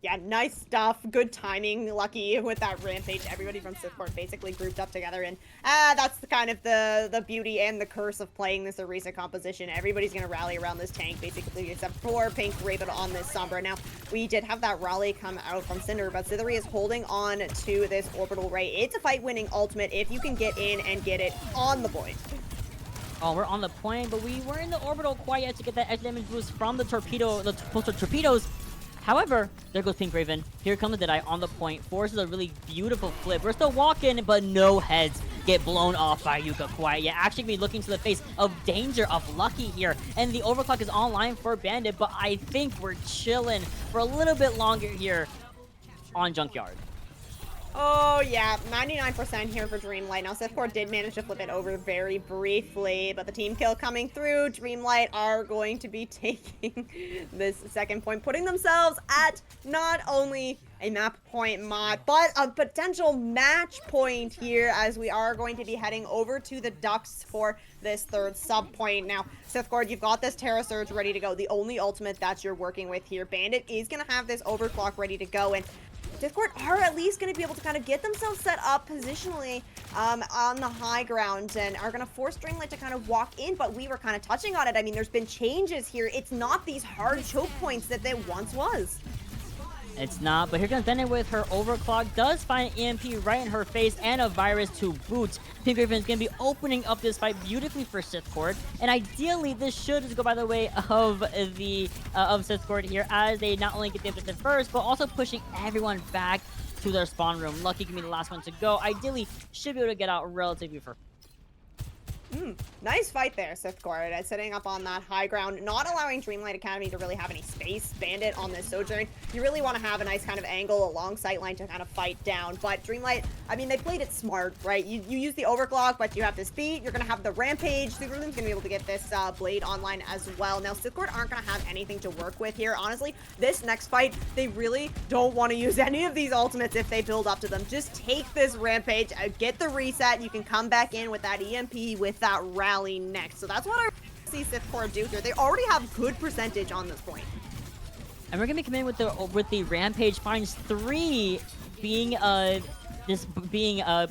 Yeah, nice stuff. Good timing. Lucky with that Rampage. Everybody from Sithcord basically grouped up together, and that's kind of the beauty and the curse of playing this Orisa composition. Everybody's going to rally around this tank, basically, except for Pink Raven on this Sombra. Now, we did have that rally come out from Cinder, but Sithri is holding on to this Orbital Ray. It's a fight-winning ultimate if you can get in and get it on the point. Oh, we're on the point, but we weren't in the orbital quite yet to get that edge damage boost from the torpedoes. However, there goes Pink Raven. Here comes the Deadeye on the point. Forces a really beautiful flip. We're still walking, but no heads get blown off by Yuka quite yet. Actually, be looking to the face of danger of Lucky here. And the overclock is online for Bandit, but I think we're chilling for a little bit longer here on Junkyard. Oh, yeah, 99% here for Dreamlight. Now, Sithcord did manage to flip it over very briefly, but the team kill coming through. Dreamlight are going to be taking this second point, putting themselves at not only a map point mod, but a potential match point here, as we are going to be heading over to the Ducks for this third sub point. Now, Sithcord, you've got this Terra Surge ready to go, the only ultimate that you're working with here. Bandit is going to have this overclock ready to go, and Sithcord are at least going to be able to kind of get themselves set up positionally on the high ground and are going to force Dreamlight to kind of walk in, but we were kind of touching on it. I mean, there's been changes here. It's not these hard choke points that they once was. It's not, but here comes Bennett with her overclock. Does find an EMP right in her face and a virus to boot. Pink Raven is going to be opening up this fight beautifully for Sithcord, and ideally this should just go by the way of Sithcord here, as they not only get the objective first, but also pushing everyone back to their spawn room. Lucky can be the last one to go. Ideally, should be able to get out relatively first. Nice fight there, Risingcord, setting up on that high ground, not allowing Dreamlight Academy to really have any space. Bandit on this Sojourn, you really want to have a nice kind of angle along sightline to kind of fight down, but Dreamlight, I mean, they played it smart, right? You use the overclock, but you have this beat, you're going to have the Rampage, Superlume's going to be able to get this Blade online as well. Now, Risingcord aren't going to have anything to work with here. Honestly, this next fight, they really don't want to use any of these ultimates if they build up to them. Just take this Rampage, get the reset, you can come back in with that EMP, with that rally next. So that's what I see Risingcord do here. They already have good percentage on this point. And we're gonna be coming in with the Rampage. Finds 3 being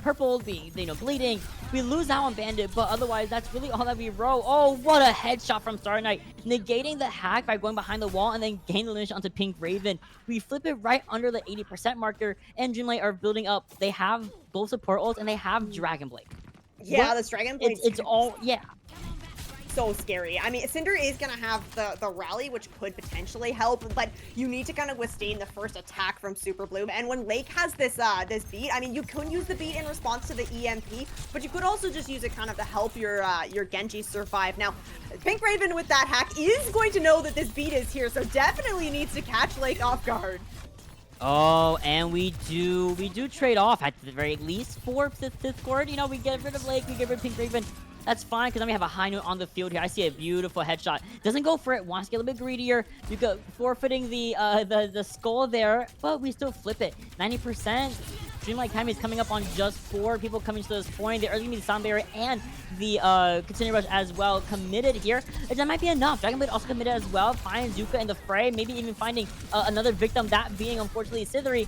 purple, being bleeding. We lose out on Bandit, but otherwise that's really all that we roll. Oh, what a headshot from Star Knight, negating the hack by going behind the wall and then gain the lineage onto Pink Raven. We flip it right under the 80% marker, and Dreamlight are building up. They have both support ults and they have Dragon Blade. Yeah, this Dragon Blade. It's all, yeah. So scary. I mean, Cinder is going to have the rally, which could potentially help, but you need to kind of withstand the first attack from Super Bloom. And when Lake has this beat, I mean, you could use the beat in response to the EMP, but you could also just use it kind of to help your Genji survive. Now, Pink Raven with that hack is going to know that this beat is here, so definitely needs to catch Lake off guard. Oh, and we do trade off at the very least for Risingcord. You know, we get rid of Lake, we get rid of Pink Raven. That's fine, because then we have a high note on the field here. I see a beautiful headshot. Doesn't go for it. Wants to get a little bit greedier. You go forfeiting the skull there, but we still flip it. 90%. Dreamlight Academy is coming up on just 4 people coming to this point. The early the Sound Barrier and the Continued Rush as well committed here. And that might be enough. Dragon Blade also committed as well. Finds Zuka in the fray. Maybe even finding another victim, that being, unfortunately, Sithri.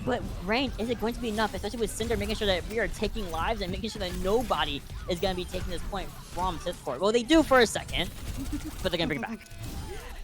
But Rain, is it going to be enough, especially with Cinder making sure that we are taking lives and making sure that nobody is going to be taking this point from Risingcord? Well, they do for a second, but they're going to bring it back.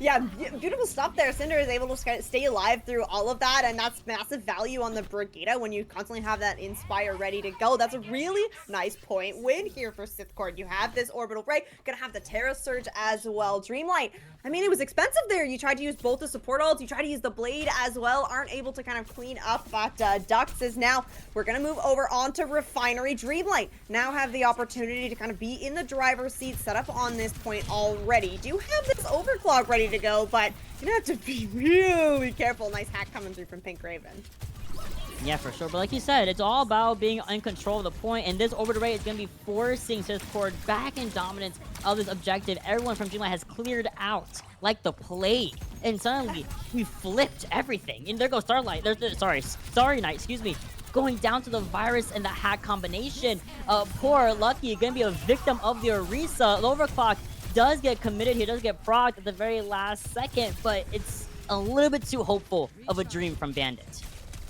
Yeah, beautiful stuff there. Cinder is able to stay alive through all of that, and that's massive value on the Brigida when you constantly have that Inspire ready to go. That's a really nice point win here for Risingcord. You have this Orbital Ray, gonna have the Terra Surge as well. Dreamlight, I mean, it was expensive there. You tried to use both the support ults, you tried to use the Blade as well, aren't able to kind of clean up that Ducks. Is now, we're gonna move over onto Refinery. Dreamlight now have the opportunity to kind of be in the driver's seat, set up on this point already. You do have this Overclock ready to go, but you have to be really careful. Nice hack coming through from Pink Raven. Yeah, for sure. But like you said, it's all about being in control of the point, and this Orbital Ray is going to be forcing Risingcord back in dominance of this objective. Everyone from Dreamlight has cleared out like the plague, and suddenly we flipped everything. And there goes Starlight. Starry Night, excuse me. Going down to the virus and the hack combination. Poor Lucky going to be a victim of the Orisa. The Overclock does get committed here, does get procced at the very last second, but it's a little bit too hopeful of a dream from Bandit.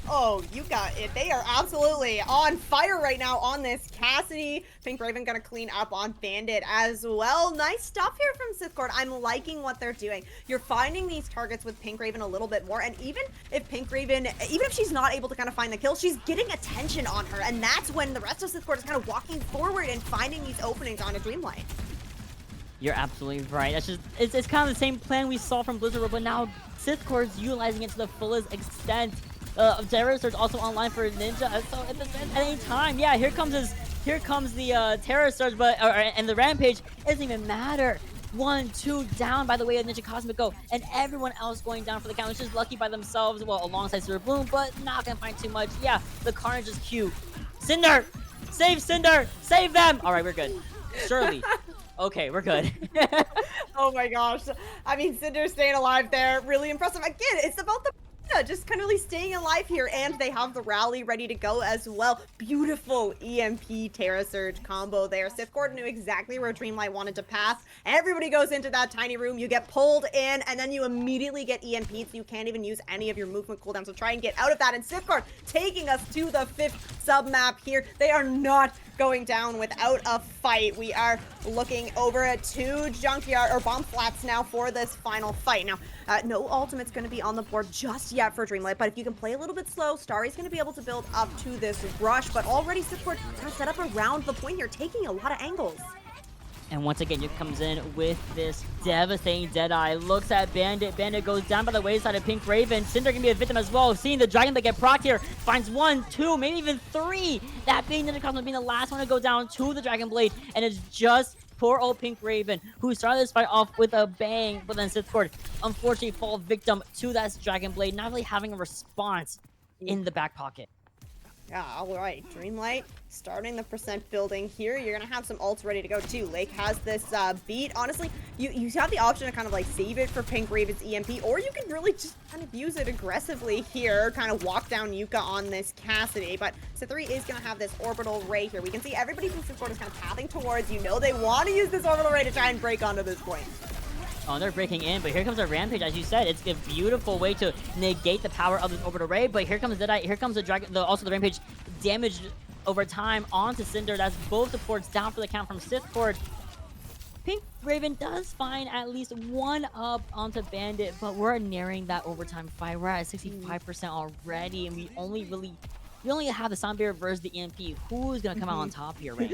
Oh, you got it. They are absolutely on fire right now on this. Cassidy, Pink Raven gonna clean up on Bandit as well. Nice stuff here from Risingcord. I'm liking what they're doing. You're finding these targets with Pink Raven a little bit more, and even if Pink Raven, even if she's not able to kind of find the kill, she's getting attention on her, and that's when the rest of Risingcord is kind of walking forward and finding these openings on a Dreamlight. You're absolutely right. That's just, it's kind of the same plan we saw from Blizzard, but now Risingcord's utilizing it to the fullest extent. Terra Surge also online for Ninja, so at any time, yeah, here comes the Terra Surge, and the Rampage. It doesn't even matter. 1, 2 down by the way of Ninja Cosmic Go, and everyone else going down for the count. It's just Lucky by themselves, well, alongside Super Bloom, but not gonna find too much. Yeah, the Carnage is cute. Cinder! Save Cinder! Save them! Alright, we're good. Surely. Okay, we're good. Oh my gosh. I mean, Cinder staying alive there, really impressive. Again, it's about the just kind of really staying alive here, and they have the rally ready to go as well. Beautiful EMP Terra Surge combo there. Risingcord knew exactly where Dreamlight wanted to pass. Everybody goes into that tiny room, you get pulled in, and then you immediately get EMP'd, so you can't even use any of your movement cooldown. So try and get out of that, and Risingcord taking us to the 5th sub-map here. They are not going down without a fight. We are looking over at 2 junkyard or bomb flats now for this final fight. Now, no ultimate's going to be on the board just yet for Dreamlight, but if you can play a little bit slow, Starry's going to be able to build up to this rush, but already Risingcord kind of set up around the point here, taking a lot of angles. And once again, Yuka comes in with this devastating Deadeye. Looks at Bandit. Bandit goes down by the wayside of Pink Raven. Cinder can be a victim as well. Seeing the Dragon Blade get procced here. Finds 1, 2, maybe even 3. That being Ninja Cosmos being the last one to go down to the Dragon Blade. And it's just poor old Pink Raven, who started this fight off with a bang. But then Risingcord, unfortunately, fall victim to that Dragon Blade. Not really having a response in the back pocket. Yeah, all right. Dreamlight starting the percent building here. You're going to have some ults ready to go too. Lake has this beat. Honestly, you have the option to kind of like save it for Pink Raven's EMP, or you can really just kind of use it aggressively here, kind of walk down Yuka on this Cassidy. But Sith3 is going to have this orbital ray here. We can see everybody from Risingcord is kind of pathing towards. You know they want to use this orbital ray to try and break onto this point. Oh, they're breaking in, but here comes a Rampage. As you said, it's a beautiful way to negate the power of this orbital ray. But here comes Deadeye. Here comes the Dragon. Also, the Rampage damage over time onto Cinder. That's both supports down for the count from Risingcord. Pink Raven does find at least 1 up onto Bandit, but we're nearing that overtime fight. We're at 65% already, and we only have the Sound Barrier versus the EMP. Who's gonna come out on top here, Rain?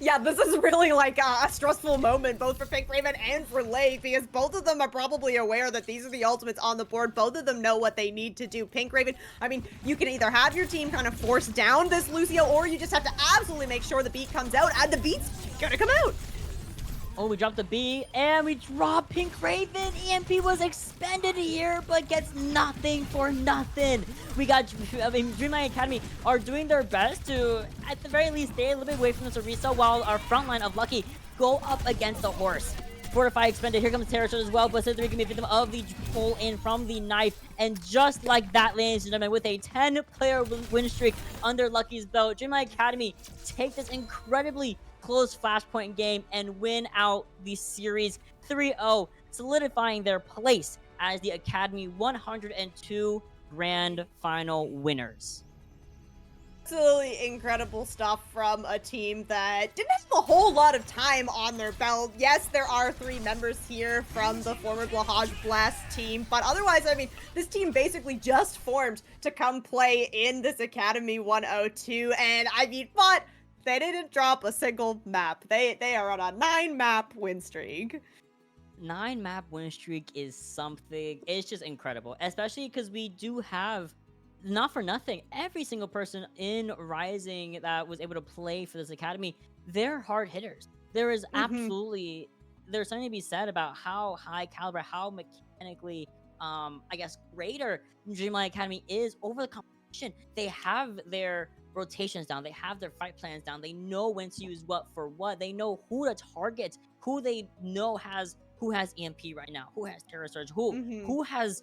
Yeah, this is really like a stressful moment, both for Pink Raven and for Lake, because both of them are probably aware that these are the ultimates on the board. Both of them know what they need to do. Pink Raven, I mean, you can either have your team kind of force down this Lucio, or you just have to absolutely make sure the beat comes out, and the beat's gonna come out. Oh, we dropped the B, and we drop Pink Raven. EMP was expended here, but gets nothing for nothing. We got, I mean, Dreamlight Academy are doing their best to, at the very least, stay a little bit away from this Orisa, while our front line of Lucky go up against the horse. Fortify expended. Here comes Terror Sword as well, but Sith3 can be a victim of the pull in from the knife. And just like that, ladies and gentlemen, with a 10-player win streak under Lucky's belt, Dreamlight Academy take this incredibly close flashpoint game and win out the series 3-0, solidifying their place as the Academy 102 Grand Final winners. Absolutely incredible stuff from a team that didn't have a whole lot of time on their belt. Yes, there are 3 members here from the former Blahaj Blast team, but otherwise, I mean, this team basically just formed to come play in this Academy 102, and I mean, but they didn't drop a single map. They are on a 9-map win streak. 9-map win streak is something, it's just incredible, especially because we do have, not for nothing, every single person in Rising that was able to play for this Academy, they're hard hitters. There is absolutely, there's something to be said about how high caliber, how mechanically, I guess, greater Dreamlight Academy is over the competition. They have their rotations down, they have their fight plans down, they know when to use what for what, they know who to target, who they know who has EMP right now, who has Terror Surge, who has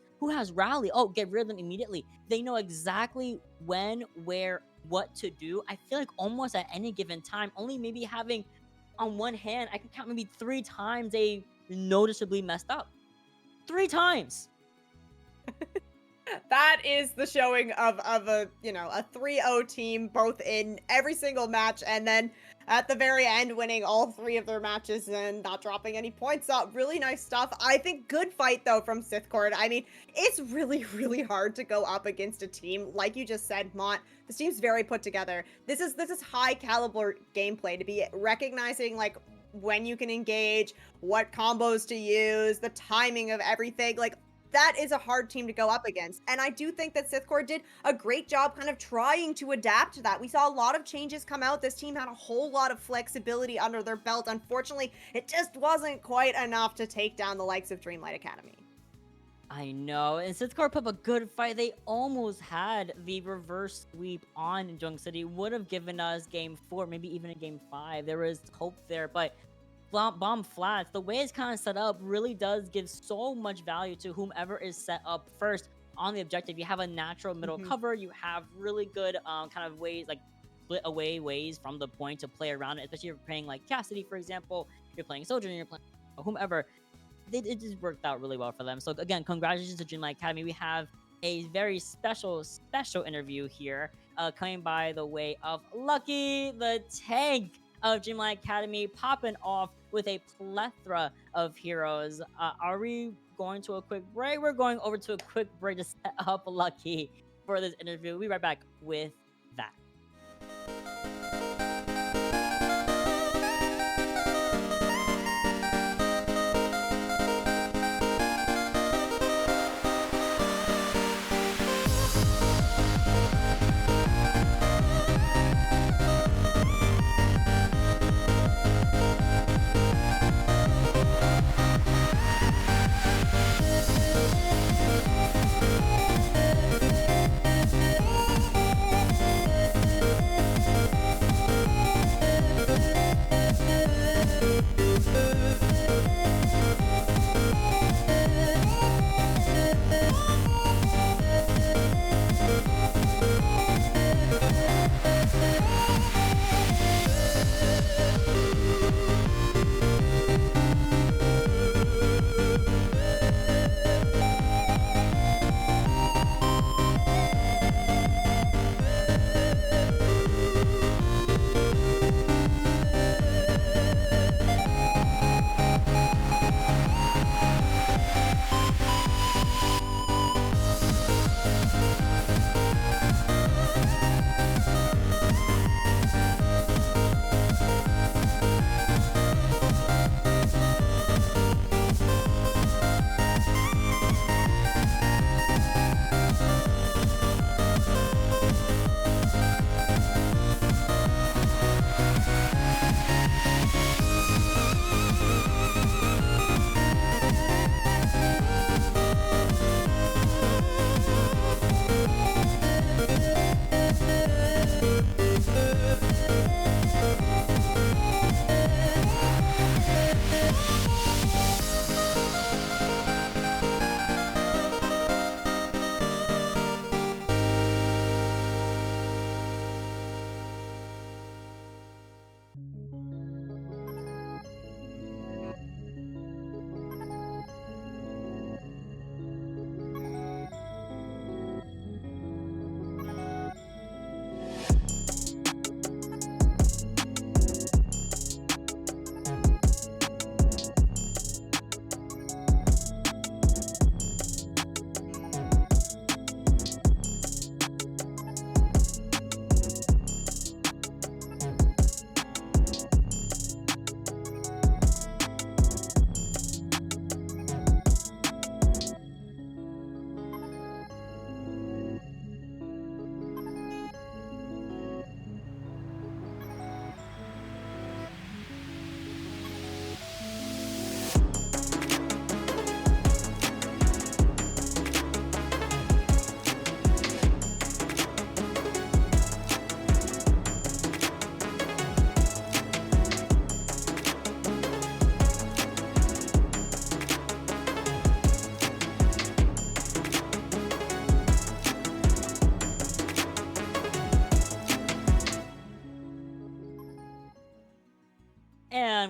Rally. Oh, get rid of them immediately. They know exactly when, where, what to do. I feel like almost at any given time, only maybe having on one hand, I can count maybe 3 times they noticeably messed up. 3 times. That is the showing of a, you know, a 3-0 team, both in every single match, and then at the very end winning all 3 of their matches and not dropping any points. Really nice stuff. I think good fight though from Risingcord. I mean, it's really, really hard to go up against a team like you just said, Mont. This team's very put together. This is high caliber gameplay, to be recognizing like when you can engage, what combos to use, the timing of everything. Like, that is a hard team to go up against. And I do think that Risingcord did a great job kind of trying to adapt to that. We saw a lot of changes come out. This team had a whole lot of flexibility under their belt. Unfortunately, it just wasn't quite enough to take down the likes of Dreamlight Academy. I know, and Risingcord put up a good fight. They almost had the reverse sweep on Jung City. Would have given us game 4, maybe even a game 5. There was hope there, but bomb flats, the way it's kind of set up really does give so much value to whomever is set up first on the objective. You have a natural middle cover, you have really good kind of ways, like split away ways from the point to play around it, especially if you're playing like Cassidy, for example, you're playing Soldier and you're playing whomever. It just worked out really well for them. So again, congratulations to Dreamlight Academy. We have a very special interview here coming by the way of Lucky, the tank of Dreamlight Academy, popping off with a plethora of heroes. Are we going to a quick break? We're going over to a quick break to set up Lucky for this interview. We'll be right back with that.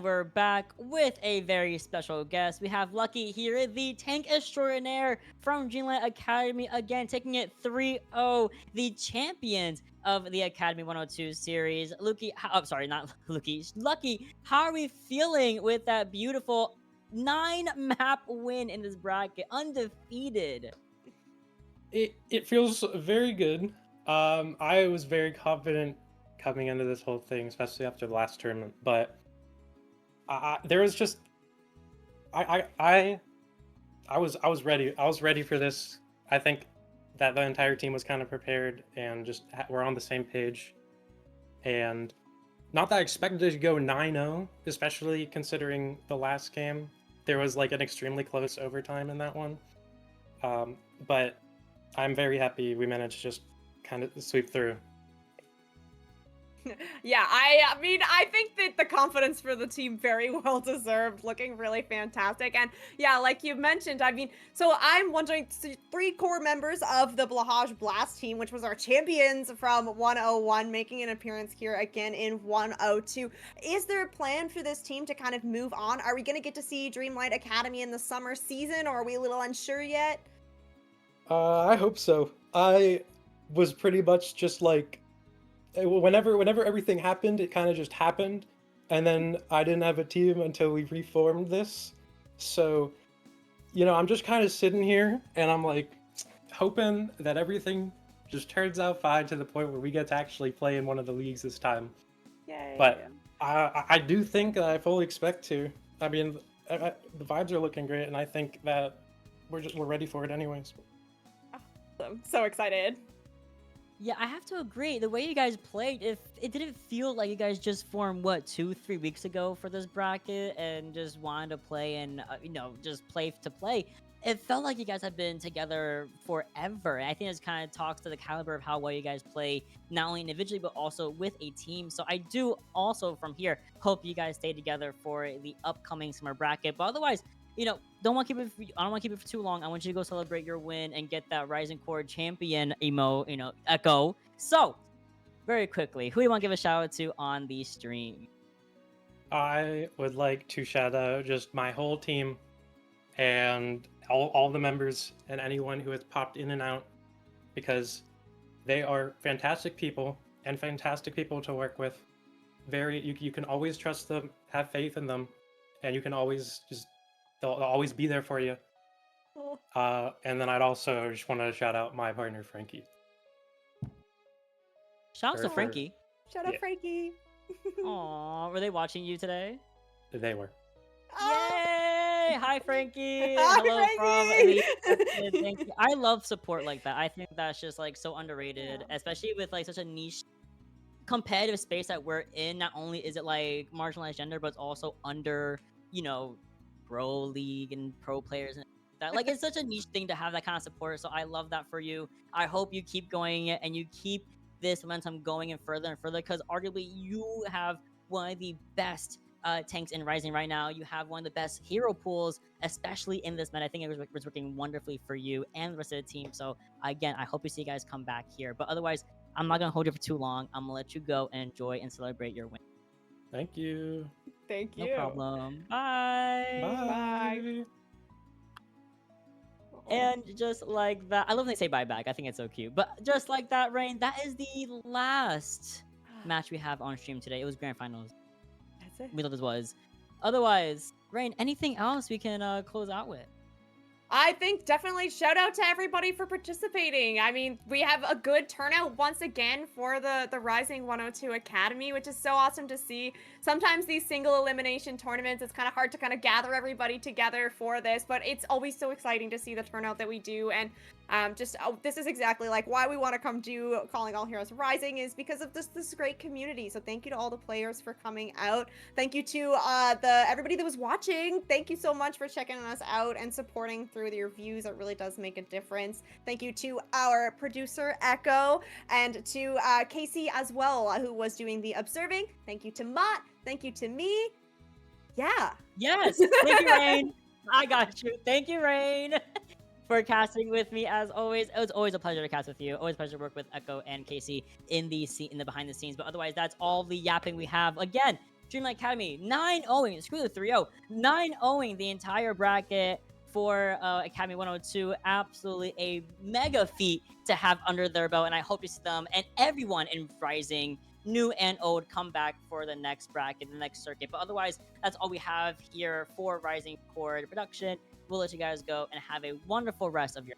And we're back with a very special guest. We have Lucky here, the tank extraordinaire from Dreamlight Academy, again taking it 3-0, the champions of the Academy 102 series. Sorry, not Lucky. Lucky, how are we feeling with that beautiful 9-map win in this bracket, undefeated? It feels very good. I was very confident coming into this whole thing, especially after the last tournament. But there was just I was ready. I was ready for this. I think that the entire team was kind of prepared and just we're on the same page. And not that I expected it to go 9-0, especially considering the last game. There was like an extremely close overtime in that one. But I'm very happy we managed to just kind of sweep through. Yeah, I mean, I think that the confidence for the team very well deserved, looking really fantastic. And yeah, like you mentioned, I mean, so I'm wondering, 3 core members of the Blahaj Blast team, which was our champions from 101, making an appearance here again in 102. Is there a plan for this team to kind of move on? Are we going to get to see Dreamlight Academy in the summer season, or are we a little unsure yet? I hope so. I was pretty much just like, whenever everything happened, it kind of just happened, and then I didn't have a team until we reformed this. So, I'm just kind of sitting here, and I'm like hoping that everything just turns out fine to the point where we get to actually play in one of the leagues this time. Yay. But I do think that I fully expect to. I mean, the vibes are looking great, and I think that we're ready for it anyways. I'm so excited. Yeah, I have to agree. The way you guys played, if it didn't feel like you guys just formed 2-3 weeks ago for this bracket and just wanted to play and just play to play. It felt like you guys have been together forever. And I think this kind of talks to the caliber of how well you guys play, not only individually but also with a team. So I do also from here hope you guys stay together for the upcoming summer bracket. But otherwise, don't want to keep it. I don't want to keep it for too long. I want you to go celebrate your win and get that Risingcord champion Echo. So, very quickly, who do you want to give a shout out to on the stream? I would like to shout out just my whole team and all the members and anyone who has popped in and out, because they are fantastic people and fantastic people to work with. You can always trust them, have faith in them, and you can always they'll always be there for you. And then I'd also just want to shout out my partner Frankie. Shout out to Frankie. Shout out Frankie. Aw, were they watching you today? They were. Yay! Hi, Frankie. Hi, Hello Frankie. from Thank you. I love support like that. I think that's just like so underrated, especially with like such a niche competitive space that we're in. Not only is it like marginalized gender, but it's also under, pro league and pro players and that. Like, it's such a niche thing to have that kind of support. So I love that for you. I hope you keep going and you keep this momentum going and further, because arguably you have one of the best tanks in Rising right now. You have one of the best hero pools, especially in this meta. I think it was working wonderfully for you and the rest of the team. So again, I hope you see you guys come back here. But otherwise, I'm not gonna hold you for too long. I'm gonna let you go and enjoy and celebrate your win. Thank you. Thank you. No problem. Bye. Bye. And just like that, I love when they say bye back. I think it's so cute. But just like that, Rain, that is the last match we have on stream today. It was grand finals. That's it. We thought this was. Otherwise, Rain, anything else we can close out with? I think definitely shout out to everybody for participating. I mean, we have a good turnout once again for the Rising 102 Academy, which is so awesome to see. Sometimes these single elimination tournaments, it's kind of hard to kind of gather everybody together for this, but it's always so exciting to see the turnout that we do. And this is exactly like why we want to come do Calling All Heroes Rising, is because of this great community. So thank you to all the players for coming out. Thank you to everybody that was watching. Thank you so much for checking us out and supporting through your views. It really does make a difference. Thank you to our producer Echo and to Casey as well, who was doing the observing. Thank you to Mott. Thank you to me. Yeah. Yes. Thank you, Rain. I got you. Thank you, Rain, for casting with me as always. It was always a pleasure to cast with you. Always a pleasure to work with Echo and Casey in the behind the scenes. But otherwise, that's all the yapping we have. Again, Dreamlight Academy 9-0ing, screw the 3-0, 9-0ing the entire bracket for Academy 102. Absolutely a mega feat to have under their belt, and I hope to see them and everyone in Rising, new and old, come back for the next bracket, the next circuit. But otherwise, that's all we have here for Risingcord production. We'll let you guys go and have a wonderful rest of your